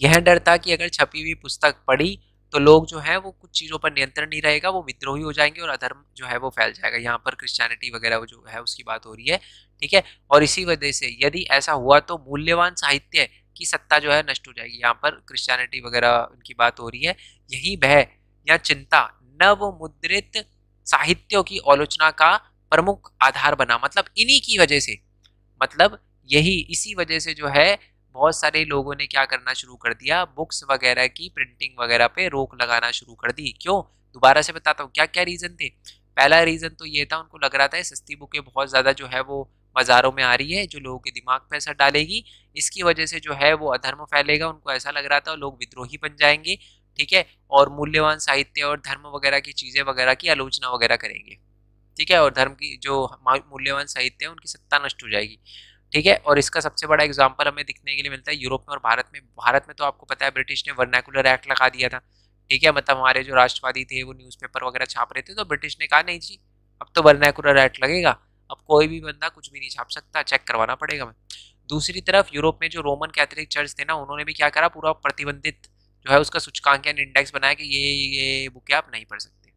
यह डर था कि अगर छपी हुई पुस्तक पढ़ी तो लोग जो है वो कुछ चीज़ों पर नियंत्रण नहीं रहेगा, वो विद्रोही हो जाएंगे और अधर्म जो है वो फैल जाएगा। यहाँ पर क्रिश्चियनिटी वगैरह जो है उसकी बात हो रही है। ठीक है, और इसी वजह से यदि ऐसा हुआ तो मूल्यवान साहित्य की सत्ता जो है नष्ट हो जाएगी। यहाँ पर क्रिश्चियनिटी वगैरह उनकी बात हो रही है। यही भय या चिंता नव मुद्रित साहित्यों की आलोचना का प्रमुख आधार बना, मतलब इन्हीं की वजह से, मतलब यही इसी वजह से जो है बहुत सारे लोगों ने क्या करना शुरू कर दिया, बुक्स वगैरह की प्रिंटिंग वगैरह पे रोक लगाना शुरू कर दी। क्यों? दोबारा से बताता हूँ क्या क्या रीजन थे। पहला रीजन तो ये था, उनको लग रहा था सस्ती बुकें बहुत ज्यादा जो है वो बाजारों में आ रही है, जो लोगों के दिमाग पे असर डालेगी, इसकी वजह से जो है वो अधर्म फैलेगा, उनको ऐसा लग रहा था, लोग विद्रोही बन जाएंगे, ठीक है, और मूल्यवान साहित्य और धर्म वगैरह की चीजें वगैरह की आलोचना वगैरह करेंगे, ठीक है, और धर्म की जो मूल्यवान साहित्य है उनकी सत्ता नष्ट हो जाएगी, ठीक है। और इसका सबसे बड़ा एग्जाम्पल हमें दिखने के लिए मिलता है यूरोप में और भारत में। भारत में तो आपको पता है ब्रिटिश ने वर्नाकुलर एक्ट लगा दिया था, ठीक है, मतलब हमारे जो राष्ट्रवादी थे वो न्यूज़पेपर वगैरह छाप रहे थे, तो ब्रिटिश ने कहा नहीं जी अब तो वर्नाकुलर एक्ट लगेगा, अब कोई भी बंदा कुछ भी नहीं छाप सकता, चेक करवाना पड़ेगा हमें। दूसरी तरफ यूरोप में जो रोमन कैथोलिक चर्च थे ना, उन्होंने भी क्या करा, पूरा प्रतिबंधित जो है उसका सूचकांकन इंडेक्स बनाया कि ये बुक आप नहीं पढ़ सकते,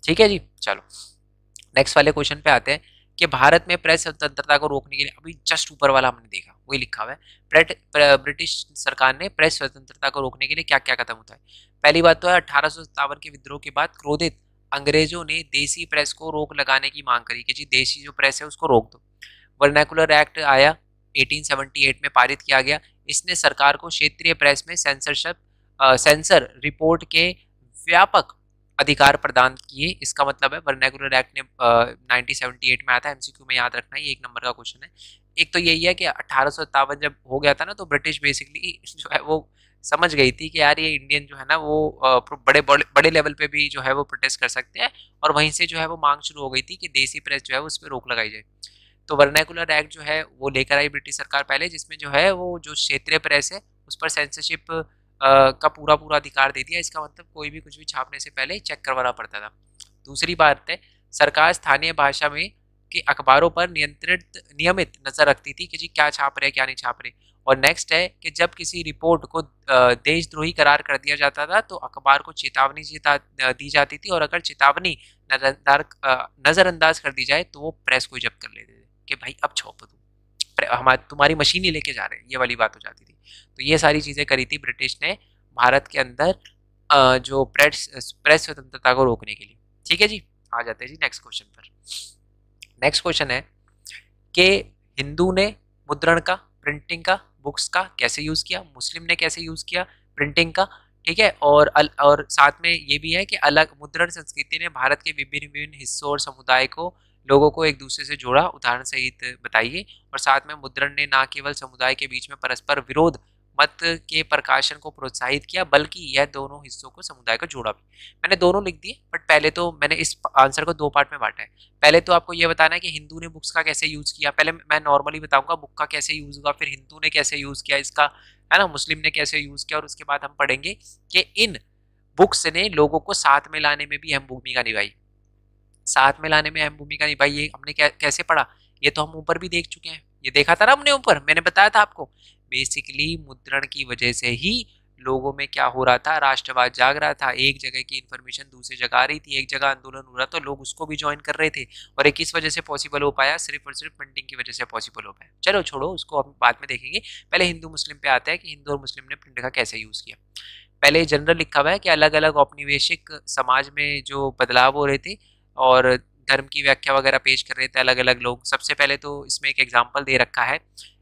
ठीक है जी। चलो नेक्स्ट वाले क्वेश्चन पे आते हैं कि भारत में प्रेस स्वतंत्रता को रोकने के लिए, अभी जस्ट ऊपर वाला हमने देखा वही लिखा हुआ है, ब्रिटिश सरकार ने प्रेस स्वतंत्रता को रोकने के लिए क्या क्या कदम उठाए। पहली बात तो है 1857 के विद्रोह के बाद क्रोधित अंग्रेजों ने देसी प्रेस को रोक लगाने की मांग करी कि जी देसी जो प्रेस है उसको रोक दो। वर्नाकुलर एक्ट आया 1878 में, पारित किया गया। इसने सरकार को क्षेत्रीय प्रेस में सेंसर रिपोर्ट के व्यापक अधिकार प्रदान किए। इसका मतलब है वर्नाकुलर एक्ट ने 1978 में आया था, एमसीक्यू में याद रखना, ये एक नंबर का क्वेश्चन है। एक तो यही है कि 1857 जब हो गया था ना, तो ब्रिटिश बेसिकली जो है वो समझ गई थी कि यार ये इंडियन जो है ना वो बड़े बड़े बड़े लेवल पे भी जो है वो प्रोटेस्ट कर सकते हैं, और वहीं से जो है वो मांग शुरू हो गई थी कि देसी प्रेस जो है उस पर रोक लगाई जाए। तो वर्नाकुलर एक्ट जो है वो लेकर आई ब्रिटिश सरकार पहले, जिसमें जो है वो जो क्षेत्रीय प्रेस है उस पर सेंसरशिप का पूरा पूरा अधिकार दे दिया। इसका मतलब कोई भी कुछ भी छापने से पहले चेक करवाना पड़ता था। दूसरी बात है, सरकार स्थानीय भाषा में के अखबारों पर नियमित नजर रखती थी कि जी क्या छाप रहे क्या नहीं छाप रहे। और नेक्स्ट है कि जब किसी रिपोर्ट को देशद्रोही करार कर दिया जाता था तो अखबार को चेतावनी दी जाती थी, और अगर चेतावनी नजरअंदाज कर दी जाए तो वो प्रेस को जब्त कर लेते थे कि भाई अब छापो तुम, हमारी तुम्हारी मशीन ही लेके जा रहे हैं, ये वाली बात हो जाती थी। तो ये सारी चीजें करी थी ब्रिटिश ने भारत के अंदर जो प्रेस स्वतंत्रता को रोकने के लिए, ठीक है जी। आ जाते हैं जी नेक्स्ट क्वेश्चन पर। नेक्स्ट क्वेश्चन है कि हिंदू ने मुद्रण का, प्रिंटिंग का, बुक्स का कैसे यूज किया, मुस्लिम ने कैसे यूज किया प्रिंटिंग का, ठीक है, और साथ में ये भी है कि अलग मुद्रण संस्कृति ने भारत के विभिन्न विभिन्न हिस्सों और समुदाय को, लोगों को एक दूसरे से जोड़ा, उदाहरण सहित बताइए। और साथ में मुद्रण ने न केवल समुदाय के बीच में परस्पर विरोध मत के प्रकाशन को प्रोत्साहित किया, बल्कि यह दोनों हिस्सों को, समुदाय को जोड़ा भी। मैंने दोनों लिख दिए, बट पहले तो मैंने इस आंसर को दो पार्ट में बांटा है। पहले तो आपको यह बताना है कि हिंदू ने बुक्स का कैसे यूज किया। पहले मैं नॉर्मली बताऊंगा बुक का कैसे यूज हुआ, फिर हिंदू ने कैसे यूज किया इसका, है ना, मुस्लिम ने कैसे यूज किया, और उसके बाद हम पढ़ेंगे कि इन बुक्स ने लोगों को साथ में लाने में भी अहम भूमिका निभाई। साथ में लाने में अहम भूमिका निभाई, ये हमने कैसे पढ़ा, ये तो हम ऊपर भी देख चुके हैं, ये देखा था ना हमने ऊपर, मैंने बताया था आपको। बेसिकली मुद्रण की वजह से ही लोगों में क्या हो रहा था, राष्ट्रवाद जाग रहा था, एक जगह की इन्फॉर्मेशन दूसरी जगह आ रही थी, एक जगह आंदोलन हो रहा था, लोग उसको भी ज्वाइन कर रहे थे। और एक किस वजह से पॉसिबल हो पाया, सिर्फ और सिर्फ प्रिंटिंग की वजह से पॉसिबल हो पाया। चलो छोड़ो उसको, हम बाद में देखेंगे। पहले हिंदू मुस्लिम पे आता है कि हिंदू और मुस्लिम ने प्रिंट का कैसे यूज किया। पहले जनरल लिखा हुआ है कि अलग अलग औपनिवेशिक समाज में जो बदलाव हो रहे थे और धर्म की व्याख्या वगैरह पेश कर रहे थे अलग अलग लोग। सबसे पहले तो इसमें एक एग्जाम्पल दे रखा है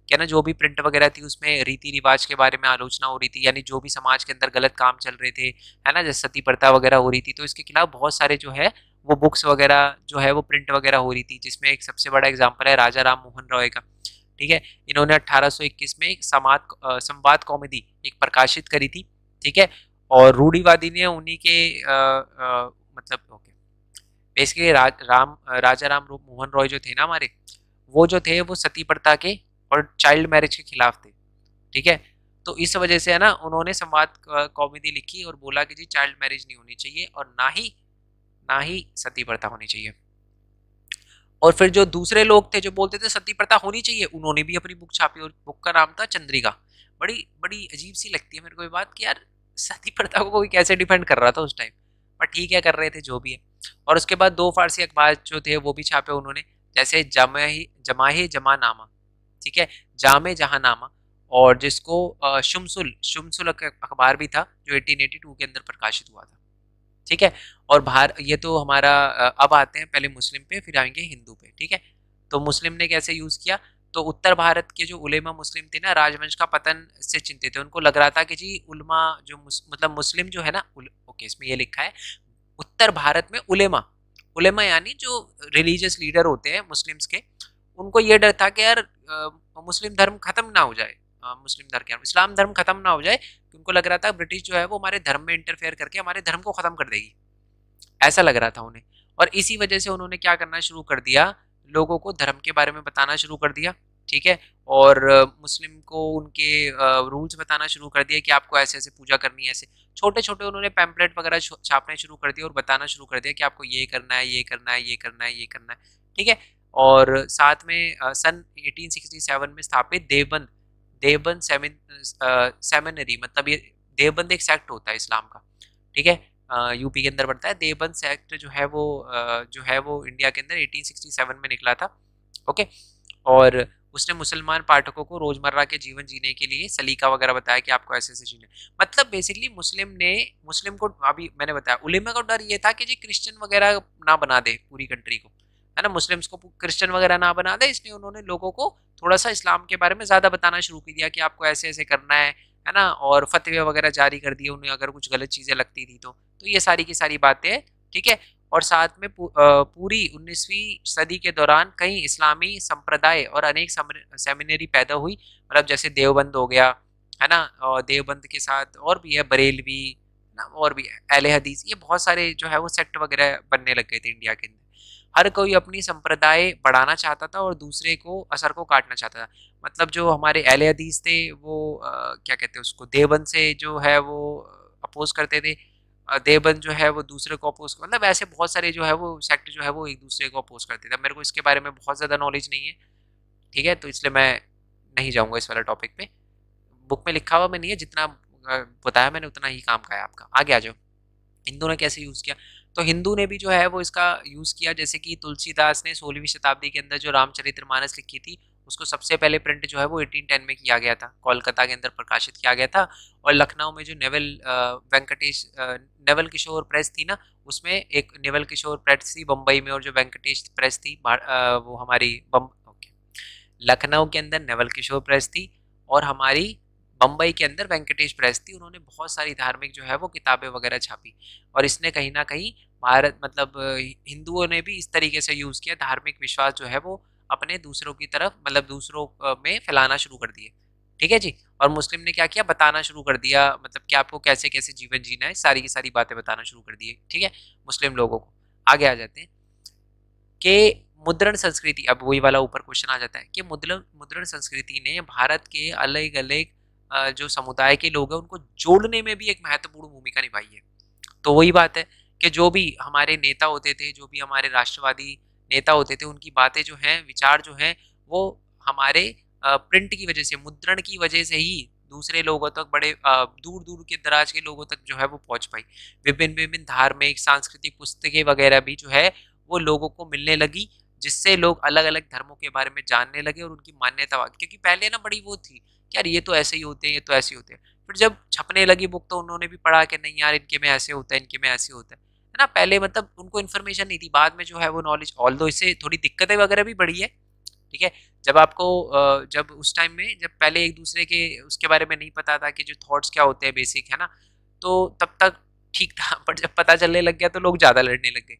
क्या ना, जो भी प्रिंट वगैरह थी उसमें रीति रिवाज के बारे में आलोचना हो रही थी, यानी जो भी समाज के अंदर गलत काम चल रहे थे, है ना, जैसे सती प्रथा वगैरह हो रही थी, तो इसके खिलाफ बहुत सारे जो है वो बुक्स वगैरह जो है वो प्रिंट वगैरह हो रही थी। जिसमें एक सबसे बड़ा एग्जाम्पल है राजा राम मोहन रॉय का, ठीक है। इन्होंने 1821 में एक संवाद कॉमेडी एक प्रकाशित करी थी, ठीक है, और रूढ़ीवादी ने उन्हीं के मतलब बेसिकली राजा राम मोहन रॉय जो थे ना हमारे, वो जो थे वो सती प्रथा के और चाइल्ड मैरिज के खिलाफ थे, ठीक है। तो इस वजह से है ना उन्होंने संवाद कॉमेडी लिखी और बोला कि जी चाइल्ड मैरिज नहीं होनी चाहिए और ना ही सती प्रथा होनी चाहिए। और फिर जो दूसरे लोग थे जो बोलते थे सती प्रथा होनी चाहिए, उन्होंने भी अपनी बुक छापी और बुक का नाम था चंद्रिका। बड़ी बड़ी अजीब सी लगती है मेरे को ये बात कि यार सती प्रथा को कोई कैसे डिफेंड कर रहा था उस टाइम, पर ठीक है कर रहे थे जो भी है। और उसके बाद दो फारसी अखबार जो थे वो भी छापे उन्होंने, जैसे जमाहे जमानामा, ठीक है, जामे जहानामा, और जिसको शुमसुल अखबार भी था जो 1882 के अंदर प्रकाशित हुआ था, ठीक है। और बाहर ये तो हमारा अब आते हैं पहले मुस्लिम पे फिर आएंगे हिंदू पे, ठीक है। तो मुस्लिम ने कैसे यूज किया, तो उत्तर भारत के जो उलेमा मुस्लिम थे ना, राजवंश का पतन से चिंतित थे। उनको लग रहा था कि जी उलमा जो मतलब मुस्लिम जो है ना, ओके इसमें ये लिखा है उत्तर भारत में उलेमा, उलेमा यानी जो रिलीजियस लीडर होते हैं मुस्लिम्स के, उनको ये डर था कि यार मुस्लिम धर्म खत्म ना हो जाए, मुस्लिम धर्म क्या इस्लाम धर्म खत्म ना हो जाए, कि उनको लग रहा था ब्रिटिश जो है वो हमारे धर्म में इंटरफेयर करके हमारे धर्म को खत्म कर देगी, ऐसा लग रहा था उन्हें। और इसी वजह से उन्होंने क्या करना शुरू कर दिया, लोगों को धर्म के बारे में बताना शुरू कर दिया, ठीक है। और मुस्लिम को उनके रूल्स बताना शुरू कर दिया कि आपको ऐसे ऐसे पूजा करनी है, ऐसे छोटे छोटे उन्होंने पैम्पलेट वगैरह छापने शुरू कर दिए और बताना शुरू कर दिया कि आपको ये करना है, ये करना है, ये करना है, ये करना है, ठीक है। और साथ में सन 1867 में स्थापित देवबंद, देवबंद सेमिनरी, मतलब ये देवबंद एक सेक्ट होता है इस्लाम का, ठीक है। यूपी के अंदर पड़ता है। देवबंद सेक्ट जो है वो इंडिया के अंदर 1867 में निकला था, ओके। और उसने मुसलमान पाठकों को रोजमर्रा के जीवन जीने के लिए सलीका वगैरह बताया कि आपको ऐसे ऐसे जीने, मतलब बेसिकली मुस्लिम को, अभी मैंने बताया उलेमा को डर ये था कि जी क्रिश्चियन वगैरह ना बना दे पूरी कंट्री को, है ना, मुस्लिम्स को क्रिश्चियन वगैरह ना बना दे, इसलिए उन्होंने लोगों को थोड़ा सा इस्लाम के बारे में ज्यादा बताना शुरू कर दिया कि आपको ऐसे ऐसे करना है ना, और फतवे वगैरह जारी कर दिए उन्हें अगर कुछ गलत चीजें लगती थी तो ये सारी की सारी बातें, ठीक है। और साथ में पूरी 19वीं सदी के दौरान कई इस्लामी संप्रदाय और अनेक सेमिनरी पैदा हुई, मतलब जैसे देवबंद हो गया, है ना, और देवबंद के साथ और भी है बरेलवी ना, और भी अहले हदीस, ये बहुत सारे जो है वो सेक्ट वगैरह बनने लग गए थे इंडिया के अंदर। हर कोई अपनी संप्रदाय बढ़ाना चाहता था और दूसरे को असर को काटना चाहता था। मतलब जो हमारे अहले हदीस थे वो क्या कहते हैं उसको, देवबंद से जो है वो अपोज करते थे, देवबंद जो है वो दूसरे को अपोज, मतलब ऐसे बहुत सारे जो है वो सेक्ट जो है वो एक दूसरे को अपोज करते थे। मेरे को इसके बारे में बहुत ज़्यादा नॉलेज नहीं है, ठीक है, तो इसलिए मैं नहीं जाऊँगा इस वाला टॉपिक पे, बुक में लिखा हुआ में नहीं है, जितना बताया मैंने उतना ही काम का है आपका। आगे आ जाओ, हिंदू ने कैसे यूज़ किया, तो हिंदू ने भी जो है वो इसका यूज़ किया, जैसे कि तुलसीदास ने 16वीं शताब्दी के अंदर जो रामचरितमानस लिखी थी, उसको सबसे पहले प्रिंट जो है वो 1810 में किया गया था, कोलकाता के अंदर प्रकाशित किया गया था। और लखनऊ में जो नेवल किशोर प्रेस थी ना, उसमें एक नेवल किशोर प्रेस थी बम्बई में, और जो वेंकटेश प्रेस थी वो हमारी लखनऊ के अंदर नेवल किशोर प्रेस थी, और हमारी बम्बई के अंदर वेंकटेश प्रेस थी। उन्होंने बहुत सारी धार्मिक जो है वो किताबें वगैरह छापी, और इसने कहीं ना कहीं भारत मतलब हिंदुओं ने भी इस तरीके से यूज़ किया, धार्मिक विश्वास जो है वो अपने दूसरों की तरफ, मतलब दूसरों में फैलाना शुरू कर दिए, ठीक है जी। और मुस्लिम ने क्या किया, बताना शुरू कर दिया, मतलब कि आपको कैसे कैसे जीवन जीना है, सारी की सारी बातें बताना शुरू कर दिए, ठीक है, मुस्लिम लोगों को। आगे आ जाते हैं कि मुद्रण संस्कृति, अब वही वाला ऊपर क्वेश्चन आ जाता है कि मुद्रण संस्कृति ने भारत के अलग अलग जो समुदाय के लोग हैं उनको जोड़ने में भी एक महत्वपूर्ण भूमिका निभाई है। तो वही बात है कि जो भी हमारे नेता होते थे, जो भी हमारे राष्ट्रवादी नेता होते थे, उनकी बातें जो हैं, विचार जो हैं, वो हमारे प्रिंट की वजह से, मुद्रण की वजह से ही दूसरे लोगों तक, बड़े दूर दूर के दराज के लोगों तक जो है वो पहुंच पाई। विभिन्न विभिन्न धार्मिक सांस्कृतिक पुस्तकें वगैरह भी जो है वो लोगों को मिलने लगी, जिससे लोग अलग अलग धर्मों के बारे में जानने लगे और उनकी मान्यता, क्योंकि पहले ना बड़ी वो थी कि यार ये तो ऐसे ही होते हैं, ये तो ऐसे ही होते हैं। फिर जब छपने लगी बुक तो उन्होंने भी पढ़ा कि नहीं यार इनके में ऐसे होता है, इनके में ऐसे होता है ना। पहले मतलब उनको इन्फॉर्मेशन नहीं थी, बाद में जो है वो नॉलेज, ऑल दो इससे थोड़ी दिक्कतें वगैरह भी बढ़ी है, ठीक है। जब आपको जब उस टाइम में जब पहले एक दूसरे के उसके बारे में नहीं पता था कि जो थॉट्स क्या होते हैं बेसिक, है ना, तो तब तक ठीक था, पर जब पता चलने लग गया तो लोग ज़्यादा लड़ने लग गए,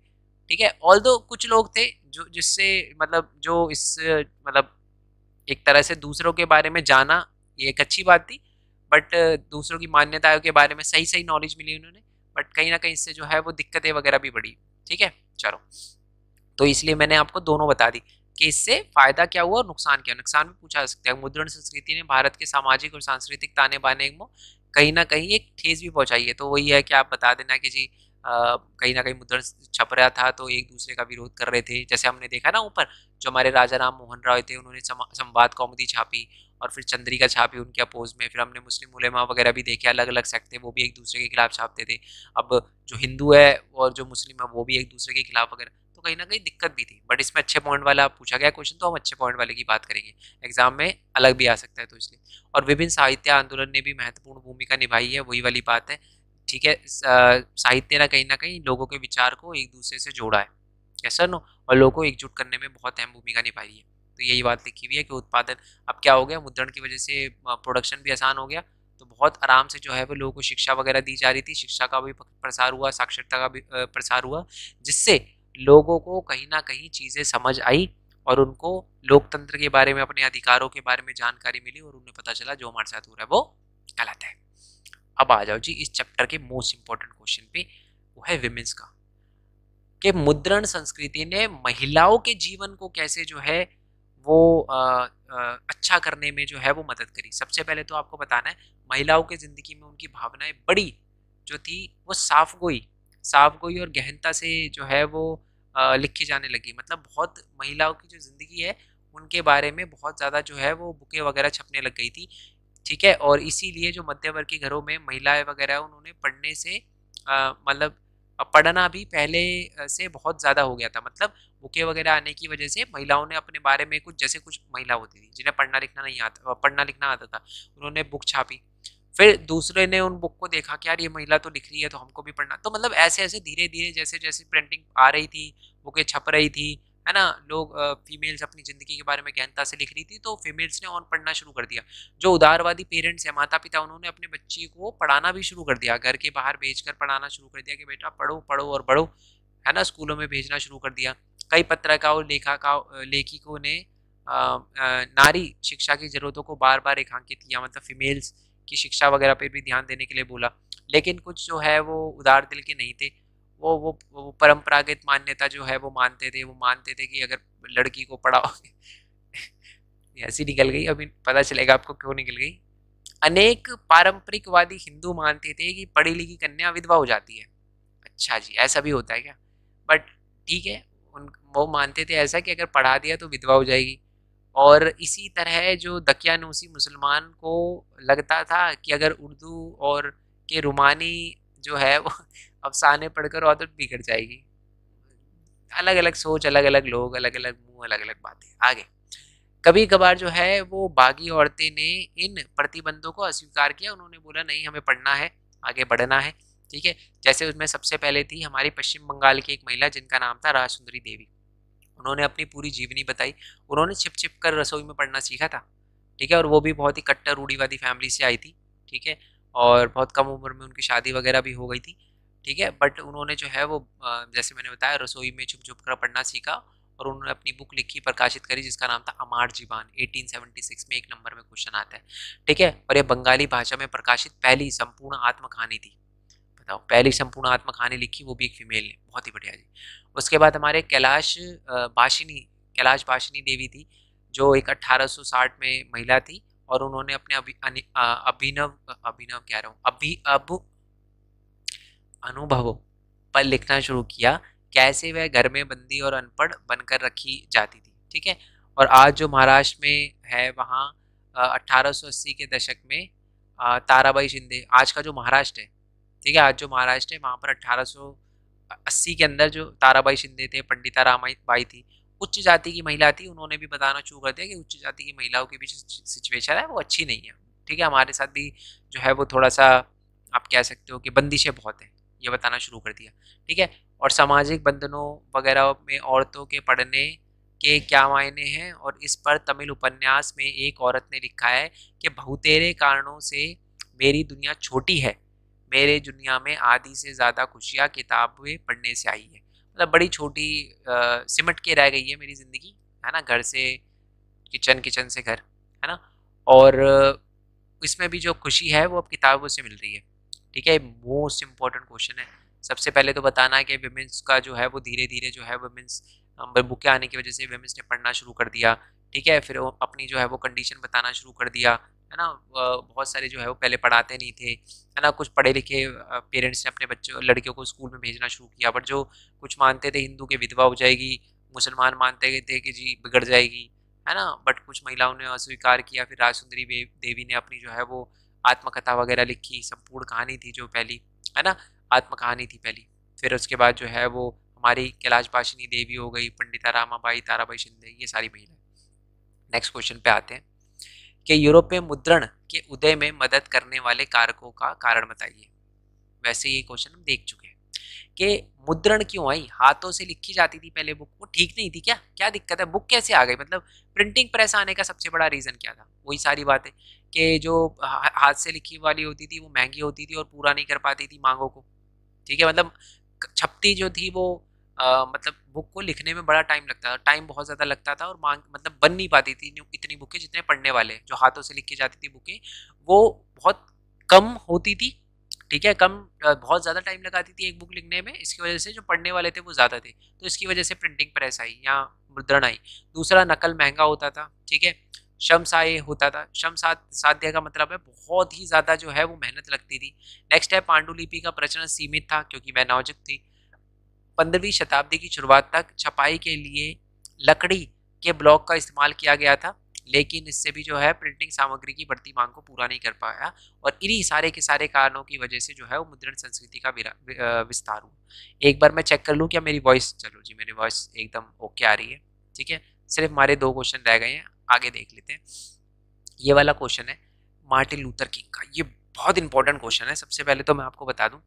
ठीक है। ऑल दो कुछ लोग थे जो जिससे मतलब जो इस मतलब एक तरह से दूसरों के बारे में जाना, ये एक अच्छी बात थी, बट दूसरों की मान्यताओं के बारे में सही सही नॉलेज मिली उन्होंने, बट कहीं ना कहीं इससे जो है वो दिक्कतें वगैरह भी बढ़ी, ठीक है। चलो, तो इसलिए मैंने आपको दोनों बता दी कि इससे फायदा क्या हुआ और नुकसान क्या। नुकसान भी पूछा जा सकता है, मुद्रण संस्कृति ने भारत के सामाजिक और सांस्कृतिक ताने बाने में कहीं ना कहीं एक ठेस भी पहुंचाई है। तो वही है कि आप बता देना कि जी कहीं ना कहीं मुद्रण छप रहा था तो एक दूसरे का विरोध कर रहे थे, जैसे हमने देखा ना ऊपर, जो हमारे राजा राम मोहन राय थे उन्होंने संवाद कौमुदी छापी और फिर चंद्रिका छापी उनके अपोज में। फिर हमने मुस्लिम उलेमा वगैरह भी देखे, अलग अलग सेक्ट थे, वो भी एक दूसरे के खिलाफ छापते थे। अब जो हिंदू है और जो मुस्लिम है वो भी एक दूसरे के खिलाफ वगैरह, तो कहीं ना कहीं दिक्कत भी थी। बट इसमें अच्छे पॉइंट वाला पूछा गया क्वेश्चन, तो हम अच्छे पॉइंट वाले की बात करेंगे, एग्जाम में अलग भी आ सकता है, तो इसलिए। और विभिन्न साहित्य आंदोलन ने भी महत्वपूर्ण भूमिका निभाई है, वही वाली बात है, ठीक है। साहित्य ना कहीं लोगों के विचार को एक दूसरे से जोड़ा है, कैसा नो, और लोगों को एकजुट करने में बहुत अहम भूमिका निभाई है। तो तो यही बात लिखी हुई है कि उत्पादन, अब क्या हो गया, मुद्रण की वजह से प्रोडक्शन भी आसान हो गया, तो बहुत आराम से जो है वो लोगों को शिक्षा वगैरह दी जा रही थी, शिक्षा का भी प्रसार हुआ, साक्षरता का भी प्रसार हुआ, जिससे लोगों को कहीं ना कहीं चीज़ें समझ आई और उनको लोकतंत्र के बारे में, अपने अधिकारों के बारे में जानकारी मिली और उन्हें पता चला जो हमारे साथ हो रहा है वो गलत है। अब आ जाओ जी इस चैप्टर के मोस्ट इंपॉर्टेंट क्वेश्चन पे, वो है विमेंस का, कि मुद्रण संस्कृति ने महिलाओं के जीवन को कैसे जो है वो अच्छा करने में जो है वो मदद करी। सबसे पहले तो आपको बताना है महिलाओं के ज़िंदगी में उनकी भावनाएं बड़ी जो थी वो साफ गोई और गहनता से जो है वो लिखी जाने लगी। मतलब बहुत महिलाओं की जो ज़िंदगी है उनके बारे में बहुत ज़्यादा जो है वो बुकें वगैरह छपने लग गई थी, ठीक है। और इसीलिए जो मध्यवर्गीय घरों में महिलाएं वगैरह उन्होंने पढ़ने से मतलब पढ़ना भी पहले से बहुत ज़्यादा हो गया था। मतलब बुकें वगैरह आने की वजह से महिलाओं ने अपने बारे में कुछ, जैसे कुछ महिला होती थी जिन्हें पढ़ना लिखना आता था, उन्होंने बुक छापी, फिर दूसरे ने उन बुक को देखा कि यार ये महिला तो लिख रही है तो हमको भी पढ़ना, तो मतलब ऐसे ऐसे धीरे धीरे जैसे जैसे प्रिंटिंग आ रही थी, बुकें छप रही थी, है ना, लोग फीमेल्स अपनी ज़िंदगी के बारे में गहनता से लिख रही थी, तो फीमेल्स ने और पढ़ना शुरू कर दिया। जो उदारवादी पेरेंट्स हैं, माता पिता, उन्होंने अपने बच्चे को पढ़ाना भी शुरू कर दिया, घर के बाहर भेजकर पढ़ाना शुरू कर दिया कि बेटा पढ़ो पढ़ो और बढ़ो, है ना, स्कूलों में भेजना शुरू कर दिया। कई पत्रकारों लेखिकों ने नारी शिक्षा की ज़रूरतों को बार बार रेखांकित किया, मतलब फीमेल्स की शिक्षा वगैरह पे भी ध्यान देने के लिए बोला। लेकिन कुछ जो है वो उदार दिल के नहीं थे, वो परंपरागत मान्यता जो है वो मानते थे कि अगर लड़की को पढ़ाओगे ऐसी निकल गई, अभी पता चलेगा आपको क्यों निकल गई। अनेक पारंपरिकवादी हिंदू मानते थे कि पढ़ी लिखी कन्या विधवा हो जाती है। अच्छा जी, ऐसा भी होता है क्या? बट ठीक है, उन वो मानते थे ऐसा कि अगर पढ़ा दिया तो विधवा हो जाएगी। और इसी तरह जो दकियानूसी मुसलमान को लगता था कि अगर उर्दू और के रुमानी जो है वो अफसाने पढ़कर आदत बिगड़ जाएगी। अलग अलग सोच, अलग अलग लोग, अलग अलग मुंह, अलग अलग बातें। आगे, कभी कभार जो है वो बागी औरतें ने इन प्रतिबंधों को अस्वीकार किया, उन्होंने बोला नहीं हमें पढ़ना है, आगे बढ़ना है, ठीक है। जैसे उसमें सबसे पहले थी हमारी पश्चिम बंगाल की एक महिला जिनका नाम था राजसुंदरी देवी। उन्होंने अपनी पूरी जीवनी बताई, उन्होंने छिप छिप कर रसोई में पढ़ना सीखा था, ठीक है। और वो भी बहुत ही कट्टर रूढ़ीवादी फैमिली से आई थी, ठीक है। और बहुत कम उम्र में उनकी शादी वगैरह भी हो गई थी, ठीक है। बट उन्होंने जो है वो जैसे मैंने बताया रसोई में छुप छुप कर पढ़ना सीखा और उन्होंने अपनी बुक लिखी, प्रकाशित करी, जिसका नाम था अमार जीवान। 1876 में 1 नंबर में क्वेश्चन आता है, ठीक है। और ये बंगाली भाषा में प्रकाशित पहली संपूर्ण आत्मकहानी थी। बताओ, पहली संपूर्ण आत्मकहानी लिखी वो भी एक फीमेल ने, बहुत ही बढ़िया जी। उसके बाद हमारे कैलाश बाशिनी देवी थी, जो एक 1860 में महिला थी और उन्होंने अपने अभिनव कह रहा हूँ अभी अब अनुभवों पर लिखना शुरू किया, कैसे वह घर में बंदी और अनपढ़ बनकर रखी जाती थी, ठीक है। और आज जो महाराष्ट्र में है वहाँ 1880 के दशक में ताराबाई शिंदे, आज का जो महाराष्ट्र है, ठीक है, आज जो महाराष्ट्र है वहाँ पर 1880 के अंदर जो ताराबाई शिंदे थे, पंडिता रामाबाई थी, उच्च जाति की महिला थी, उन्होंने भी बताना शुरू कर दिया कि उच्च जाति की महिलाओं के बीच सिचुएशन है वो अच्छी नहीं है, ठीक है। हमारे साथ भी जो है वो थोड़ा सा आप कह सकते हो कि बंदिशें बहुत हैं, ये बताना शुरू कर दिया, ठीक है। और सामाजिक बंधनों वगैरह में औरतों के पढ़ने के क्या मायने हैं, और इस पर तमिल उपन्यास में एक औरत ने लिखा है कि बहुतेरे कारणों से मेरी दुनिया छोटी है, मेरे दुनिया में आधी से ज़्यादा खुशियाँ किताबें पढ़ने से आई है। मतलब बड़ी छोटी सिमट के रह गई है मेरी ज़िंदगी, है ना, घर से किचन, किचन से घर, है ना। और इसमें भी जो खुशी है वो अब किताबों से मिल रही है, ठीक है। मोस्ट इम्पॉर्टेंट क्वेश्चन है। सबसे पहले तो बताना है कि विमेंस का जो है वो धीरे धीरे जो है वुमेंस बुकें आने की वजह से विमेंस ने पढ़ना शुरू कर दिया, ठीक है। फिर अपनी जो है वो कंडीशन बताना शुरू कर दिया, है ना। बहुत सारे जो है वो पहले पढ़ाते नहीं थे, है ना। कुछ पढ़े लिखे पेरेंट्स ने अपने बच्चों लड़कियों को स्कूल में भेजना शुरू किया, बट जो कुछ मानते थे हिंदू के विधवा हो जाएगी, मुसलमान मानते थे कि जी बिगड़ जाएगी, है ना। बट कुछ महिलाओं ने अस्वीकार किया। फिर राजसुंदरी देवी ने अपनी जो है वो आत्मकथा वगैरह लिखी, संपूर्ण कहानी थी जो पहली, है ना, आत्मकहानी थी पहली। फिर उसके बाद जो है वो हमारी कैलाश बाशिनी देवी हो गई, पंडिता रामाबाई, ताराबाई शिंदे, ये सारी महिलाएं। नेक्स्ट क्वेश्चन पे आते हैं कि यूरोप में मुद्रण के उदय में मदद करने वाले कारकों का कारण बताइए। वैसे ये क्वेश्चन हम देख चुके हैं कि मुद्रण क्यों आई, हाथों से लिखी जाती थी पहले बुक, वो ठीक नहीं थी क्या, क्या दिक्कत है, बुक कैसे आ गई, मतलब प्रिंटिंग प्रेस आने का सबसे बड़ा रीज़न क्या था? वही सारी बातें कि जो हाथ से लिखी वाली होती थी वो महंगी होती थी और पूरा नहीं कर पाती थी मांगों को। ठीक है, मतलब छपती जो थी वो मतलब बुक को लिखने में बड़ा टाइम लगता था, टाइम बहुत ज़्यादा लगता था और मांग मतलब बन नहीं पाती थी इतनी बुकें जितने पढ़ने वाले जो हाथों से लिख के जाती थी बुकें वो बहुत कम होती थी। ठीक है, कम बहुत ज़्यादा टाइम लगाती थी एक बुक लिखने में, इसकी वजह से जो पढ़ने वाले थे वो ज़्यादा थे, तो इसकी वजह से प्रिंटिंग प्रेस आई या मुद्रण आई। दूसरा, नकल महंगा होता था। ठीक है, श्रम साय होता था। श्रम साध्य का मतलब है बहुत ही ज़्यादा जो है वो मेहनत लगती थी। नेक्स्ट है, पांडुलिपि का प्रचलन सीमित था क्योंकि वह नाजुक थी। 15वीं शताब्दी की शुरुआत तक छपाई के लिए लकड़ी के ब्लॉक का इस्तेमाल किया गया था, लेकिन इससे भी जो है प्रिंटिंग सामग्री की बढ़ती मांग को पूरा नहीं कर पाया और इन्हीं सारे के सारे कारणों की वजह से जो है वो मुद्रण संस्कृति का विस्तार हुआ। एक बार मैं चेक कर लूँ क्या मेरी वॉइस, चलो जी मेरी वॉइस एकदम ओके आ रही है। ठीक है, सिर्फ हमारे 2 क्वेश्चन रह गए हैं, आगे देख लेते हैं। ये वाला क्वेश्चन है मार्टिन लूथर किंग का, ये बहुत इंपॉर्टेंट क्वेश्चन है। सबसे पहले तो मैं आपको बता दूं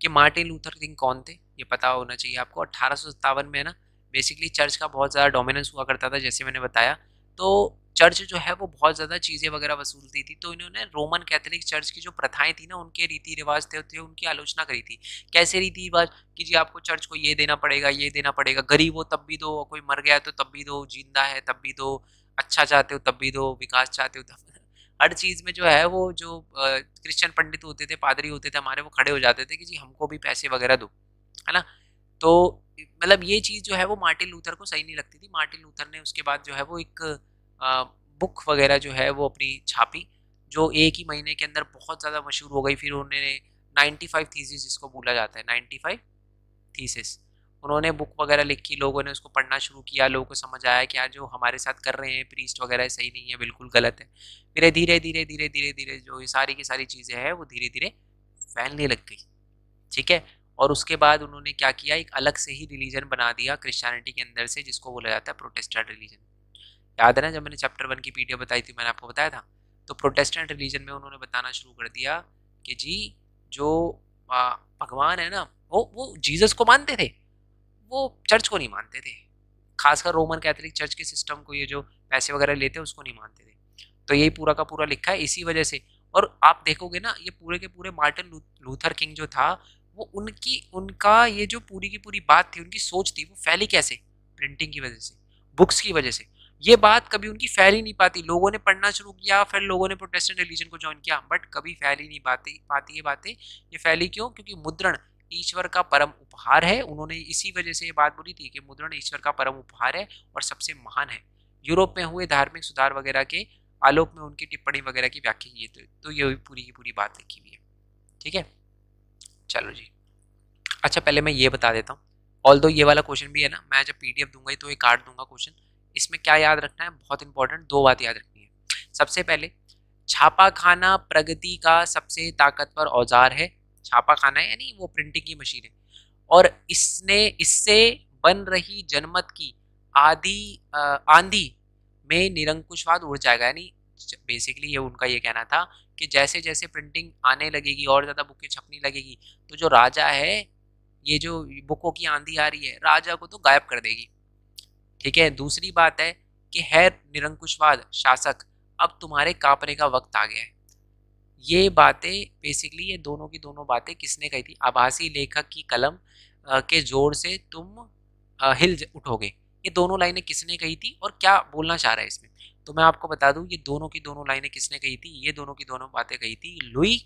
कि मार्टिन लूथर किंग कौन थे, ये पता होना चाहिए आपको। 1857 में है ना, बेसिकली चर्च का बहुत ज़्यादा डोमिनेंस हुआ करता था जैसे मैंने बताया, तो चर्च जो है वो बहुत ज़्यादा चीज़ें वगैरह वसूलती थी, तो इन्होंने रोमन कैथोलिक चर्च की जो प्रथाएं थी ना, उनके रीति रिवाज थे उनकी आलोचना करी थी। कैसे रीति रिवाज कि जी आपको चर्च को ये देना पड़ेगा, ये देना पड़ेगा, गरीब हो तब भी दो, कोई मर गया तो तब भी दो, जिंदा है तब भी दो, अच्छा चाहते हो तब भी दो, विकास चाहते हो तब हर चीज़ में जो है वो जो क्रिश्चियन पंडित होते थे, पादरी होते थे हमारे, वो खड़े हो जाते थे कि जी हमको भी पैसे वगैरह दो, है ना। तो मतलब ये चीज़ जो है वो मार्टिन लूथर को सही नहीं लगती थी। मार्टिन लूथर ने उसके बाद जो है वो एक बुक वगैरह जो है वो अपनी छापी, जो एक ही महीने के अंदर बहुत ज़्यादा मशहूर हो गई। फिर उन्होंने 95 थीसिस जिसको बोला जाता है, 95 थीसिस, उन्होंने बुक वगैरह लिखी, लोगों ने उसको पढ़ना शुरू किया, लोगों को समझ आया कि यार जो हमारे साथ कर रहे हैं प्रीस्ट वगैरह सही नहीं है, बिल्कुल गलत है। फिर धीरे धीरे धीरे धीरे धीरे जो ये सारी की सारी चीज़ें हैं वो धीरे धीरे फैलने लग गई। ठीक है, और उसके बाद उन्होंने क्या किया, एक अलग से ही रिलीजन बना दिया क्रिश्चियनिटी के अंदर से, जिसको बोला जाता है प्रोटेस्टेंट रिलीजन। याद है ना, जब मैंने चैप्टर 1 की पीडीएफ बताई थी मैंने आपको बताया था, तो प्रोटेस्टेंट रिलीजन में उन्होंने बताना शुरू कर दिया कि जी जो भगवान है ना, वो जीसस को मानते थे, वो चर्च को नहीं मानते थे। खासकर रोमन कैथोलिक चर्च के सिस्टम को, ये जो पैसे वगैरह लेते हैं उसको नहीं मानते थे। तो यही पूरा का पूरा लिखा है इसी वजह से। और आप देखोगे ना, ये पूरे के पूरे मार्टिन लूथर किंग जो था, वो उनका ये जो पूरी की पूरी बात थी, उनकी सोच थी, वो फैली कैसे? प्रिंटिंग की वजह से, बुक्स की वजह से। ये बात कभी उनकी फैल ही नहीं पाती, लोगों ने पढ़ना शुरू किया, फिर लोगों ने प्रोटेस्टेंट रिलीजन को ज्वाइन किया, बट कभी फैल ही नहीं पाती ये बातें। ये फैली क्यों? क्योंकि मुद्रण ईश्वर का परम उपहार है। उन्होंने इसी वजह से ये बात बोली थी कि मुद्रण ईश्वर का परम उपहार है और सबसे महान है। यूरोप में हुए धार्मिक सुधार वगैरह के आलोक में उनकी टिप्पणी वगैरह की व्याख्या की है, तो ये पूरी की पूरी बात लिखी हुई है। ठीक है, चलो जी। अच्छा, पहले मैं ये बता देता हूँ, ऑल्दो ये वाला क्वेश्चन भी है ना, मैं जब पीडीएफ दूंगा तो ये काट दूंगा क्वेश्चन। इसमें क्या याद रखना है, बहुत इंपॉर्टेंट 2 बात याद रखनी है। सबसे पहले, छापाखाना प्रगति का सबसे ताकतवर औजार है। छापाखाना है यानी वो प्रिंटिंग की मशीन है, और इससे बन रही जनमत की आंधी में निरंकुशवाद उड़ जाएगा। यानी बेसिकली ये उनका ये कहना था कि जैसे जैसे प्रिंटिंग आने लगेगी और ज़्यादा बुकें छपने लगेगी, तो जो राजा है, ये जो बुकों की आंधी आ रही है, राजा को तो गायब कर देगी। ठीक है, दूसरी बात है कि है निरंकुशवाद शासक, अब तुम्हारे कांपने का वक्त आ गया है। ये बातें बेसिकली, ये दोनों की दोनों बातें किसने कही थी? आभासी लेखक की कलम के जोर से तुम हिल उठोगे। ये दोनों लाइनें किसने कही थी और क्या बोलना चाह रहा है इसमें? तो मैं आपको बता दूं, ये दोनों की दोनों लाइनें किसने कही थी? ये दोनों की दोनों बातें कही थी लुई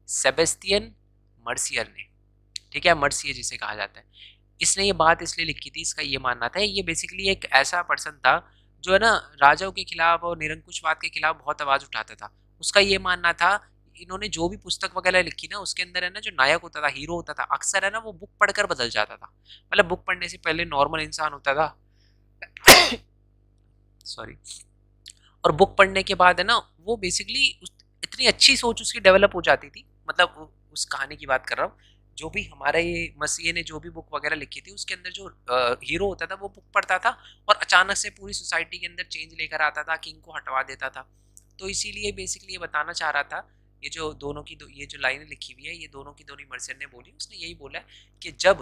सेबेस्टियन मर्सियर ने। ठीक है, मर्सियर जिसे कहा जाता है, इसने ये बात इसलिए लिखी थी, इसका ये मानना था, ये बेसिकली एक ऐसा पर्सन था जो है ना राजाओं के खिलाफ और निरंकुशवाद के खिलाफ बहुत आवाज उठाता था। उसका ये मानना था, इन्होंने जो भी पुस्तक वगैरह लिखी ना, उसके अंदर है ना जो नायक होता था, हीरो होता था, अक्सर है ना वो बुक पढ़कर बदल जाता था। मतलब बुक पढ़ने से पहले नॉर्मल इंसान होता था सॉरी, और बुक पढ़ने के बाद है ना वो बेसिकली इतनी अच्छी सोच उसकी डेवलप हो जाती थी। मतलब उस कहानी की बात कर रहा हूँ, जो भी हमारा ये मसीह ने जो भी बुक वगैरह लिखी थी, उसके अंदर जो हीरो होता था वो बुक पढ़ता था और अचानक से पूरी सोसाइटी के अंदर चेंज लेकर आता था, किंग को हटवा देता था। तो इसीलिए बेसिकली ये बताना चाह रहा था, ये जो दोनों की ये जो लाइनें लिखी हुई है, ये दोनों की दोनों मर्सियर ने बोली। उसने यही बोला कि जब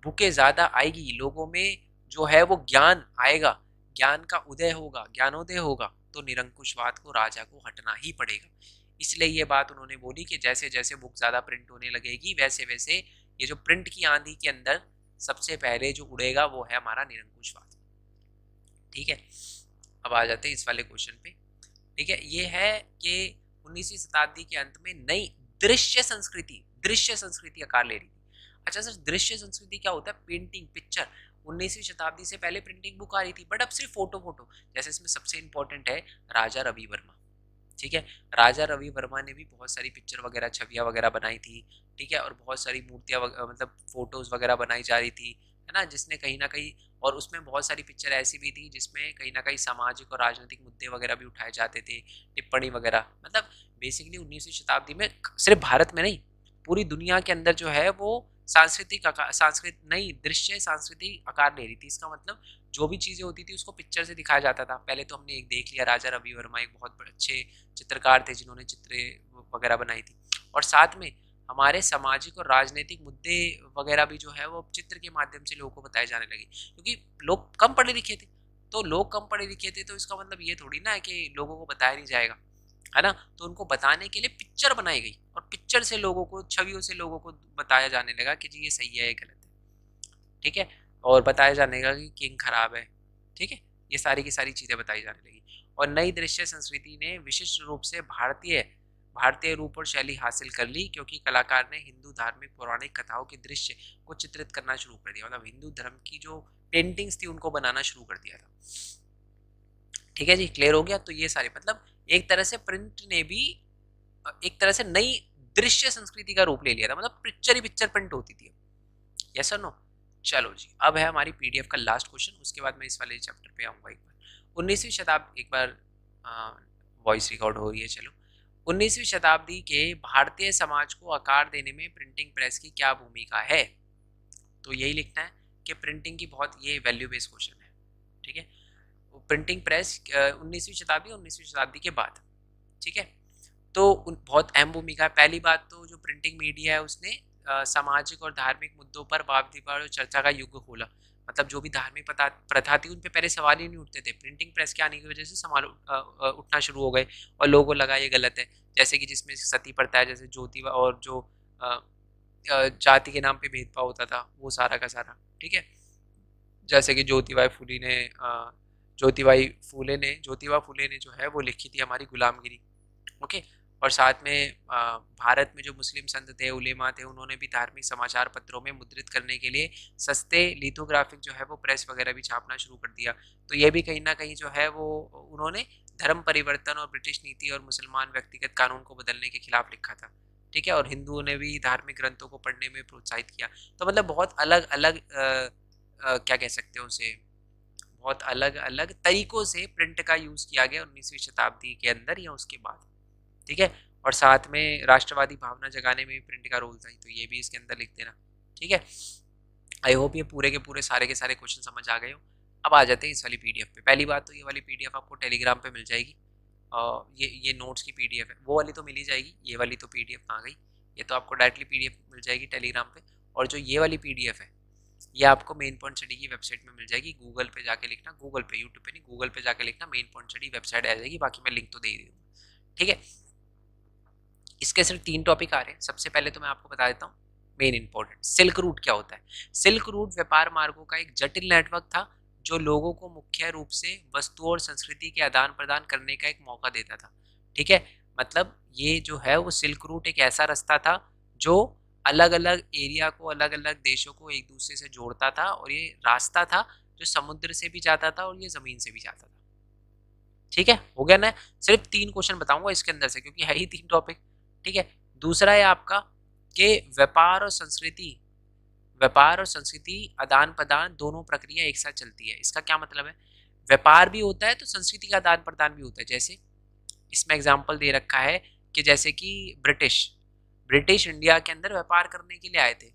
बुकें ज़्यादा आएगी, लोगों में जो है वो ज्ञान आएगा, ज्ञान का उदय होगा, ज्ञानोदय होगा, तो निरंकुशवाद को, राजा को हटना ही पड़ेगा। इसलिए ये बात उन्होंने बोली कि जैसे जैसे बुक ज़्यादा प्रिंट होने लगेगी वैसे वैसे ये जो प्रिंट की आंधी के अंदर सबसे पहले जो उड़ेगा वो है हमारा निरंकुशवाद। ठीक है, अब आ जाते हैं इस वाले क्वेश्चन पे। ठीक है, ये है कि 19वीं शताब्दी के अंत में नई दृश्य संस्कृति आकार ले रही थी। अच्छा सर, दृश्य संस्कृति क्या होता है? Painting, picture. 19वीं शताब्दी से पहले प्रिंटिंग बुक आ रही थी, बट अब सिर्फ फोटो। जैसे इसमें सबसे इंपॉर्टेंट है राजा रवि वर्मा। ठीक है, राजा रवि वर्मा ने भी बहुत सारी पिक्चर वगैरह, छवियां वगैरह बनाई थी। ठीक है, और बहुत सारी मूर्तियां मतलब फोटोज वगैरह बनाई जा रही थी, है ना, जिसने कहीं ना कहीं, और उसमें बहुत सारी पिक्चर ऐसी भी थी जिसमें कहीं ना कहीं सामाजिक और राजनीतिक मुद्दे वगैरह भी उठाए जाते थे, टिप्पणी वगैरह। मतलब बेसिकली 19वीं शताब्दी में सिर्फ भारत में नहीं, पूरी दुनिया के अंदर जो है वो नई दृश्य सांस्कृतिक आकार ले रही थी। इसका मतलब जो भी चीज़ें होती थी उसको पिक्चर से दिखाया जाता था। पहले तो हमने एक देख लिया, राजा रवि वर्मा एक बहुत अच्छे चित्रकार थे जिन्होंने चित्रे वगैरह बनाई थी, और साथ में हमारे सामाजिक और राजनीतिक मुद्दे वगैरह भी जो है वो चित्र के माध्यम से लोगों को बताए जाने लगे, क्योंकि लोग कम पढ़े लिखे थे। तो लोग कम पढ़े लिखे थे तो इसका मतलब ये थोड़ी ना है कि लोगों को बताया नहीं जाएगा, है ना। तो उनको बताने के लिए पिक्चर बनाई गई, और पिक्चर से लोगों को, छवियों से लोगों को बताया जाने लगा कि जी ये सही है, ये गलत है। ठीक है, और बताया जाने लगा कि किंग खराब है। ठीक है, ये सारी की सारी चीज़ें बताई जाने लगी। और नई दृश्य संस्कृति ने विशिष्ट रूप से भारतीय रूप और शैली हासिल कर ली, क्योंकि कलाकार ने हिंदू धार्मिक पौराणिक कथाओं के दृश्य को चित्रित करना शुरू कर दिया। मतलब हिंदू धर्म की जो पेंटिंग्स थी उनको बनाना शुरू कर दिया था। ठीक है जी, क्लियर हो गया। तो ये सारे मतलब एक तरह से प्रिंट ने भी एक तरह से नई दृश्य संस्कृति का रूप ले लिया था। मतलब पिक्चर ही पिक्चर प्रिंट होती थी। यस और नो? चलो जी, अब है हमारी पीडीएफ का लास्ट क्वेश्चन, उसके बाद मैं इस वाले चैप्टर पे आऊँगा। एक बार 19वीं शताब्दी, एक बार वॉइस रिकॉर्ड हो रही है। चलो, 19वीं शताब्दी के भारतीय समाज को आकार देने में प्रिंटिंग प्रेस की क्या भूमिका है? तो यही लिखना है कि प्रिंटिंग की बहुत, ये वैल्यू बेस्ड क्वेश्चन है। ठीक है, प्रिंटिंग प्रेस 19वीं शताब्दी, 19वीं शताब्दी के बाद। ठीक है, तो बहुत अहम भूमिका है। पहली बात तो जो प्रिंटिंग मीडिया है उसने सामाजिक और धार्मिक मुद्दों पर वाद विवाद और चर्चा का युग खोला। मतलब जो भी धार्मिक प्रथा थी उन पे पहले सवाल ही नहीं उठते थे। प्रिंटिंग प्रेस के आने की वजह से सवाल उठना शुरू हो गए, और लोगों को लगा ये गलत है। जैसे कि जिसमें सती प्रथा है, जैसे ज्योतिबा, और जो जाति के नाम पे भेदभाव होता था वो सारा का सारा। ठीक है, जैसे कि ज्योतिबा फूले ने जो है वो लिखी थी हमारी गुलामगिरी। ओके, और साथ में भारत में जो मुस्लिम संत थे, उलेमा थे, उन्होंने भी धार्मिक समाचार पत्रों में मुद्रित करने के लिए सस्ते लिथोग्राफिक जो है वो प्रेस वगैरह भी छापना शुरू कर दिया। तो ये भी कहीं ना कहीं जो है वो उन्होंने धर्म परिवर्तन और ब्रिटिश नीति और मुसलमान व्यक्तिगत कानून को बदलने के खिलाफ लिखा था। ठीक है, और हिंदुओं ने भी धार्मिक ग्रंथों को पढ़ने में प्रोत्साहित किया। तो मतलब बहुत अलग अलग क्या कह सकते हो उसे, बहुत अलग अलग तरीकों से प्रिंट का यूज़ किया गया 19वीं शताब्दी के अंदर या उसके बाद। ठीक है, और साथ में राष्ट्रवादी भावना जगाने में भी प्रिंट का रोल था, तो ये भी इसके अंदर लिख देना। ठीक है, आई होप ये पूरे के पूरे सारे के सारे क्वेश्चन समझ आ गए हो। अब आ जाते हैं इस वाली पीडीएफ पे। पहली बात तो ये वाली पीडीएफ आपको टेलीग्राम पे मिल जाएगी, और ये नोट्स की पीडीएफ है। वो वाली तो मिल ही जाएगी, ये वाली तो पीडीएफ कहाँ गई, ये तो आपको डायरेक्टली पीडीएफ मिल जाएगी टेलीग्राम पे। और जो ये वाली पीडीएफ है ये आपको मेन पॉइंट स्टडी की वेबसाइट में मिल जाएगी। गूगल पे जाके लिखना, गूगल पे, यूट्यूब पे नहीं, गूगल पे जाके लिखना, मेन पॉइंट स्टडी वेबसाइट आ जाएगी। बाकी मैं लिंक तो दे ही दूँगा। ठीक है, इसके सिर्फ 3 टॉपिक आ रहे हैं। सबसे पहले तो मैं आपको बता देता हूँ मेन इंपॉर्टेंट, सिल्क रूट क्या होता है। सिल्क रूट व्यापार मार्गों का एक जटिल नेटवर्क था जो लोगों को मुख्य रूप से वस्तुओं और संस्कृति के आदान प्रदान करने का एक मौका देता था। ठीक है, मतलब ये जो है वो सिल्क रूट एक ऐसा रास्ता था जो अलग अलग एरिया को, अलग अलग देशों को एक दूसरे से जोड़ता था, और ये रास्ता था जो समुद्र से भी जाता था और ये ज़मीन से भी जाता था। ठीक है, हो गया ना। सिर्फ 3 क्वेश्चन बताऊंगा इसके अंदर से, क्योंकि है ही 3 टॉपिक। ठीक है, दूसरा है आपका कि व्यापार और संस्कृति आदान प्रदान दोनों प्रक्रिया एक साथ चलती है। इसका क्या मतलब है? व्यापार भी होता है तो संस्कृति का आदान प्रदान भी होता है। जैसे इसमें एग्जाम्पल दे रखा है कि जैसे कि ब्रिटिश इंडिया के अंदर व्यापार करने के लिए आए थे,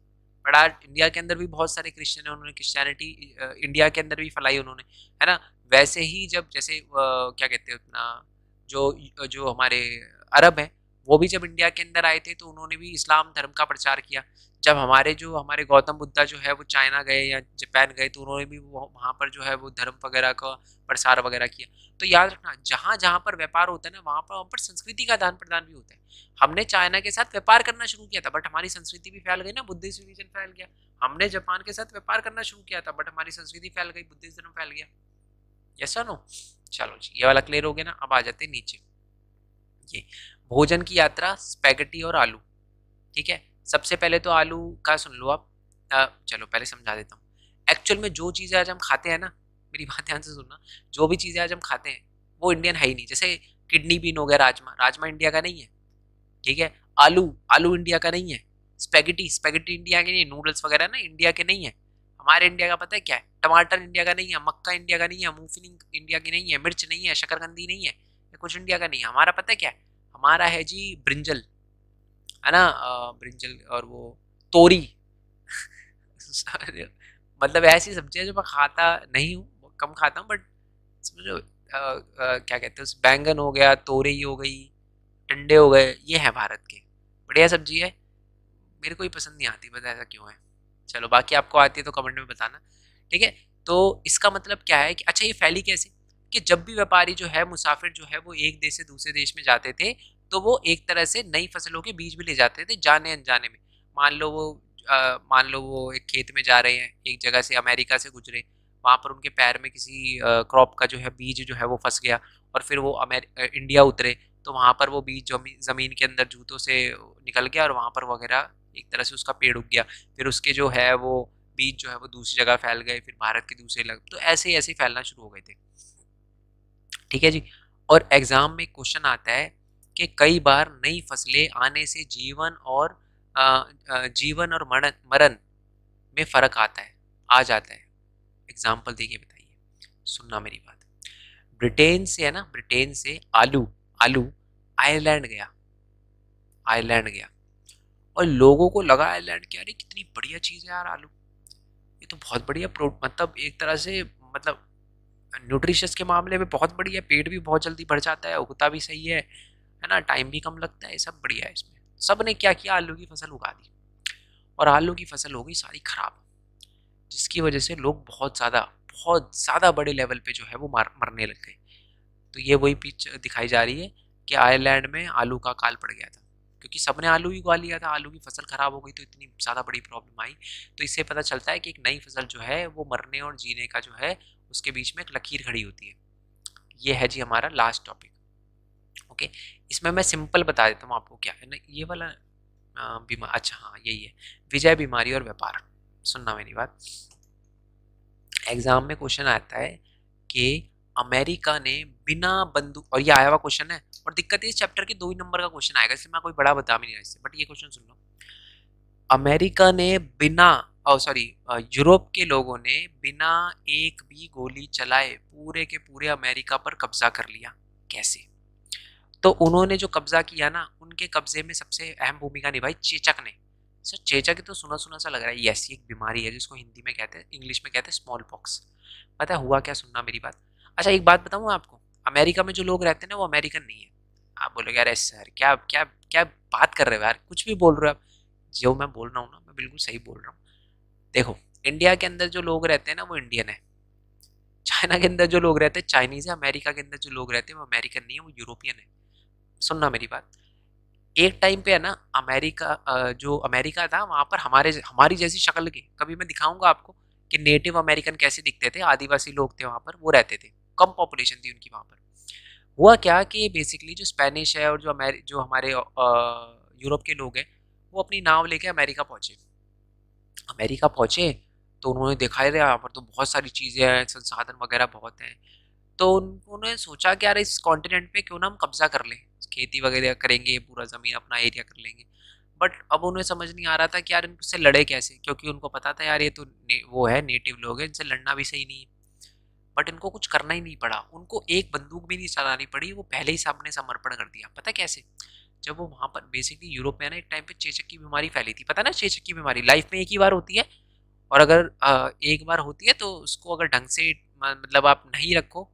बट आज इंडिया के अंदर भी बहुत सारे क्रिश्चियन है, उन्होंने क्रिश्चियनिटी इंडिया के अंदर भी फैलाई उन्होंने, है ना। वैसे ही जब जैसे क्या कहते हैं अपना जो हमारे अरब है, वो भी जब इंडिया के अंदर आए थे तो उन्होंने भी इस्लाम धर्म का प्रचार किया। जब हमारे गौतम बुद्धा जो है वो चाइना गए या जापान गए तो उन्होंने भी वहाँ पर जो है वो धर्म वगैरह का प्रसार वगैरह किया। तो याद रखना, जहाँ जहाँ पर व्यापार होता है ना, वहाँ पर संस्कृति का आदान प्रदान भी होता है। हमने चाइना के साथ व्यापार करना शुरू किया था, बट हमारी संस्कृति भी फैल गई ना, बुद्धिस्ट रिलीजन फैल गया। हमने जापान के साथ व्यापार करना शुरू किया था, बट हमारी संस्कृति फैल गई, बुद्धिस्ट धर्म फैल गया। यस और नो? चलो जी, ये वाला क्लियर हो गया ना। अब आ जाते हैं नीचे। ये भोजन की यात्रा, स्पैगेटी और आलू। ठीक है, सबसे पहले तो आलू का सुन लो आप। चलो पहले समझा देता हूँ। एक्चुअल में जो चीज़ें आज हम खाते हैं ना, मेरी बात ध्यान से सुनना, जो भी चीज़ें आज हम खाते हैं वो इंडियन है ही नहीं। जैसे किडनी बीन हो गया, राजमा, राजमा इंडिया का नहीं है। ठीक है, आलू, आलू इंडिया का नहीं है। स्पैगेटी, स्पैगेटी इंडिया के नहीं है। नूडल्स वगैरह ना इंडिया के नहीं है। हमारे इंडिया का पता है क्या है? टमाटर इंडिया का नहीं है, मक्का इंडिया का नहीं है, मूंगफली इंडिया की नहीं है, मिर्च नहीं है, शकरकंदी नहीं है, ये कुछ इंडिया का नहीं है। हमारा पता है क्या है? हमारा है जी ब्रिंजल, है ना, ब्रिंजल और वो तोरी मतलब ऐसी सब्जी है जो मैं खाता नहीं हूँ, कम खाता हूँ, बट समझो क्या कहते हैं उस, बैंगन हो गया, तोरई हो गई, टंडे हो गए, ये है भारत के। बढ़िया सब्जी है, मेरे को ही पसंद नहीं आती, पता ऐसा क्यों है। चलो बाकी आपको आती है तो कमेंट में बताना। ठीक है, तो इसका मतलब क्या है कि अच्छा ये फैली कैसे, कि जब भी व्यापारी जो है, मुसाफिर जो है, वो एक देश से दूसरे देश में जाते थे तो वो एक तरह से नई फसलों के बीज भी ले जाते थे, जाने अनजाने में। मान लो वो एक खेत में जा रहे हैं, एक जगह से अमेरिका से गुजरे, वहाँ पर उनके पैर में किसी क्रॉप का जो है बीज जो है वो फंस गया, और फिर वो इंडिया उतरे तो वहाँ पर वो बीज ज़मीन के अंदर जूतों से निकल गया और वहाँ पर वगैरह एक तरह से उसका पेड़ उग गया। फिर उसके जो है वो बीज जो है वो दूसरी जगह फैल गए, फिर भारत के दूसरे लग, तो ऐसे ही फैलना शुरू हो गए थे। ठीक है जी। और एग्जाम में क्वेश्चन आता है कि कई बार नई फसलें आने से जीवन और मरण मरण में फर्क आता है, आ जाता है। एग्जाम्पल देखिए, बताइए, सुनना मेरी बात। ब्रिटेन से है ना, ब्रिटेन से आलू आलू आयरलैंड गया, आयरलैंड गया, और लोगों को लगा आयरलैंड की, अरे कितनी बढ़िया चीज़ है यार आलू, ये तो बहुत बढ़िया मतलब एक तरह से, मतलब न्यूट्रिशस के मामले में बहुत बढ़िया, पेट भी बहुत जल्दी बढ़ जाता है, उगता भी सही है ना, टाइम भी कम लगता है, सब बढ़िया है इसमें। सब ने क्या किया, आलू की फसल उगा दी, और आलू की फसल हो गई सारी खराब, जिसकी वजह से लोग बहुत ज़्यादा बड़े लेवल पे जो है वो मरने लग गए। तो ये वही पिच दिखाई जा रही है कि आयरलैंड में आलू का अकाल पड़ गया था, क्योंकि सबने आलू ही उगा लिया था, आलू की फसल खराब हो गई तो इतनी ज़्यादा बड़ी प्रॉब्लम आई। तो इससे पता चलता है कि एक नई फसल जो है वो मरने और जीने का जो है उसके बीच में एक लकीर खड़ी होती है। ये है जी हमारा लास्ट टॉपिक। ओके, इसमें मैं सिंपल बता देता हूँ आपको, क्या है ना ये वाला बीमार, अच्छा हाँ यही है, विजय, बीमारी और व्यापार। सुनना मेरी बात, एग्जाम में क्वेश्चन आता है कि अमेरिका ने बिना बंदूक, और ये आया हुआ क्वेश्चन है, और दिक्कत है इस चैप्टर के 2 ही नंबर का क्वेश्चन आएगा, इसलिए मैं कोई बड़ा बता भी नहीं रहा इससे, बट ये क्वेश्चन सुन लो। अमेरिका ने बिना यूरोप के लोगों ने बिना एक भी गोली चलाए पूरे के पूरे अमेरिका पर कब्जा कर लिया। कैसे? तो उन्होंने जो कब्जा किया ना, उनके कब्जे में सबसे अहम भूमिका निभाई चेचक ने। सर चेचक तो सुना सुना सा लग रहा है, यस, एक बीमारी है जिसको हिंदी में कहते हैं, इंग्लिश में कहते हैं स्मॉल पॉक्स। पता है हुआ क्या, सुनना मेरी बात। अच्छा एक बात बताऊँ आपको, अमेरिका में जो लोग रहते हैं ना वो अमेरिकन नहीं है। आप बोलोगे यार सर क्या क्या क्या बात कर रहे हो यार, कुछ भी बोल रहे हो आप। जो मैं बोल रहा हूँ ना, मैं बिल्कुल सही बोल रहा हूँ। देखो, इंडिया के अंदर जो लोग रहते हैं ना वो इंडियन है, चाइना के अंदर जो लोग रहते हैं चाइनीज है, अमेरिका के अंदर जो लोग रहते हैं वो अमेरिकन नहीं है, वो यूरोपियन है। सुनना मेरी बात, एक टाइम पे है ना अमेरिका, जो अमेरिका था वहाँ पर हमारी जैसी शक्ल के, कभी मैं दिखाऊंगा आपको कि नेटिव अमेरिकन कैसे दिखते थे, आदिवासी लोग थे वहाँ पर, वो रहते थे, कम पॉपुलेशन थी उनकी वहाँ पर। हुआ क्या कि बेसिकली जो स्पेनिश है और जो हमारे यूरोप के लोग हैं, वो अपनी नाव लेके अमेरिका पहुँचे। अमेरिका पहुँचे तो उन्होंने देखा है यहाँ पर तो बहुत सारी चीज़ें हैं, संसाधन वगैरह बहुत हैं, तो उन्होंने सोचा कि यार इस कॉन्टिनेंट पे क्यों ना हम कब्जा कर लें, खेती वगैरह करेंगे, पूरा ज़मीन अपना एरिया कर लेंगे। बट अब उन्हें समझ नहीं आ रहा था कि यार इनसे लड़े कैसे, क्योंकि उनको पता था यार ये तो वो है नेटिव लोग हैं, इनसे लड़ना भी सही नहीं है। बट इनको कुछ करना ही नहीं पड़ा, उनको एक बंदूक भी नहीं चलानी पड़ी, वो पहले ही सामने समर्पण कर दिया। पता कैसे? जब वो वहाँ पर बेसिकली यूरोप में ना एक टाइम पे चेचक की बीमारी फैली थी, पता ना, चेचक की बीमारी लाइफ में एक ही बार होती है, और अगर एक बार होती है तो उसको अगर ढंग से मतलब आप नहीं रखो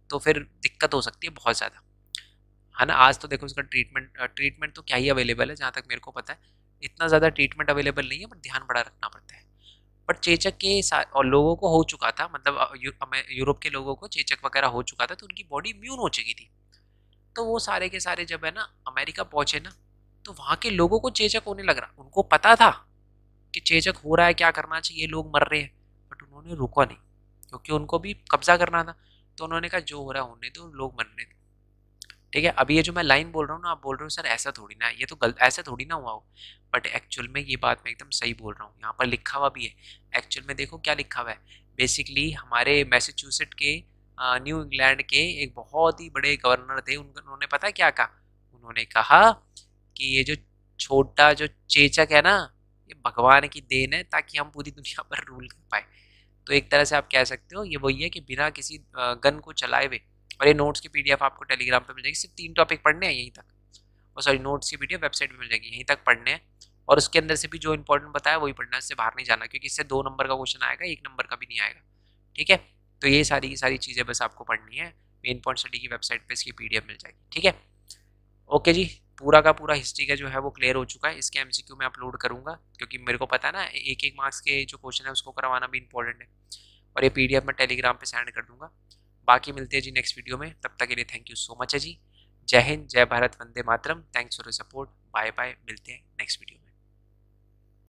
तो फिर दिक्कत हो सकती है बहुत ज़्यादा। है ना। आज तो देखो उसका ट्रीटमेंट तो क्या ही अवेलेबल है, जहाँ तक मेरे को पता है इतना ज़्यादा ट्रीटमेंट अवेलेबल नहीं है, बट ध्यान बड़ा रखना पड़ता है। बट चेचक के और लोगों को हो चुका था, मतलब यूरोप के लोगों को चेचक वगैरह हो चुका था, तो उनकी बॉडी इम्यून हो चुकी थी। तो वो सारे के सारे जब है ना अमेरिका पहुंचे ना, तो वहाँ के लोगों को चेचक होने लग रहा। उनको पता था कि चेचक हो रहा है, क्या करना चाहिए, लोग मर रहे हैं, बट उन्होंने रुका नहीं, क्योंकि उनको भी कब्जा करना था। तो उन्होंने कहा जो हो रहा है होने दो, लोग मरने दो। ठीक है, अभी ये जो मैं लाइन बोल रहा हूँ ना, आप बोल रहे हो सर ऐसा थोड़ी ना, ये तो गलत, ऐसा थोड़ी ना हुआ हो, बट एक्चुअल में ये बात मैं एकदम सही बोल रहा हूँ। यहाँ पर लिखा हुआ भी है, एक्चुअल में देखो क्या लिखा हुआ है। बेसिकली हमारे मैसेच्यूसेट के न्यू इंग्लैंड के एक बहुत ही बड़े गवर्नर थे, उन्होंने पता है क्या कहा। उन्होंने कहा कि ये जो छोटा जो चेचक है ना, ये भगवान की देन है, ताकि हम पूरी दुनिया पर रूल कर पाए। तो एक तरह से आप कह सकते हो ये वही है कि बिना किसी गन को चलाए हुए। और ये नोट्स की पीडीएफ आपको टेलीग्राम पे मिल जाएगी, सिर्फ 3 टॉपिक पढ़ने हैं यहीं तक, और सॉरी नोट्स की पीडीएफ वेबसाइट पे मिल जाएगी, यहीं तक पढ़ने हैं। और उसके अंदर से भी जो इंपॉर्टेंट बताया वही पढ़ना है, इससे बाहर नहीं जाना, क्योंकि इससे 2 नंबर का क्वेश्चन आएगा, 1 नंबर का भी नहीं आएगा। ठीक है, तो ये सारी की सारी चीज़ें बस आपको पढ़नी है, मेन पॉइंट स्टडी की वेबसाइट पर इसकी पीडीएफ मिल जाएगी। ठीक है, ओके जी, पूरा का पूरा हिस्ट्री का जो है वो क्लियर हो चुका है। इसके एमसीक्यू मैं अपलोड करूंगा, क्योंकि मेरे को पता है ना एक एक मार्क्स के जो क्वेश्चन है उसको करवाना भी इंपॉर्टेंट है। और ये पीडीएफ मैं टेलीग्राम पे सेंड कर दूंगा। बाकी मिलते हैं जी नेक्स्ट वीडियो में, तब तक के लिए थैंक यू सो मच है जी। जय हिंद, जय भारत, वंदे मातरम। Thanks for your support, bye bye, मिलते हैं नेक्स्ट वीडियो में।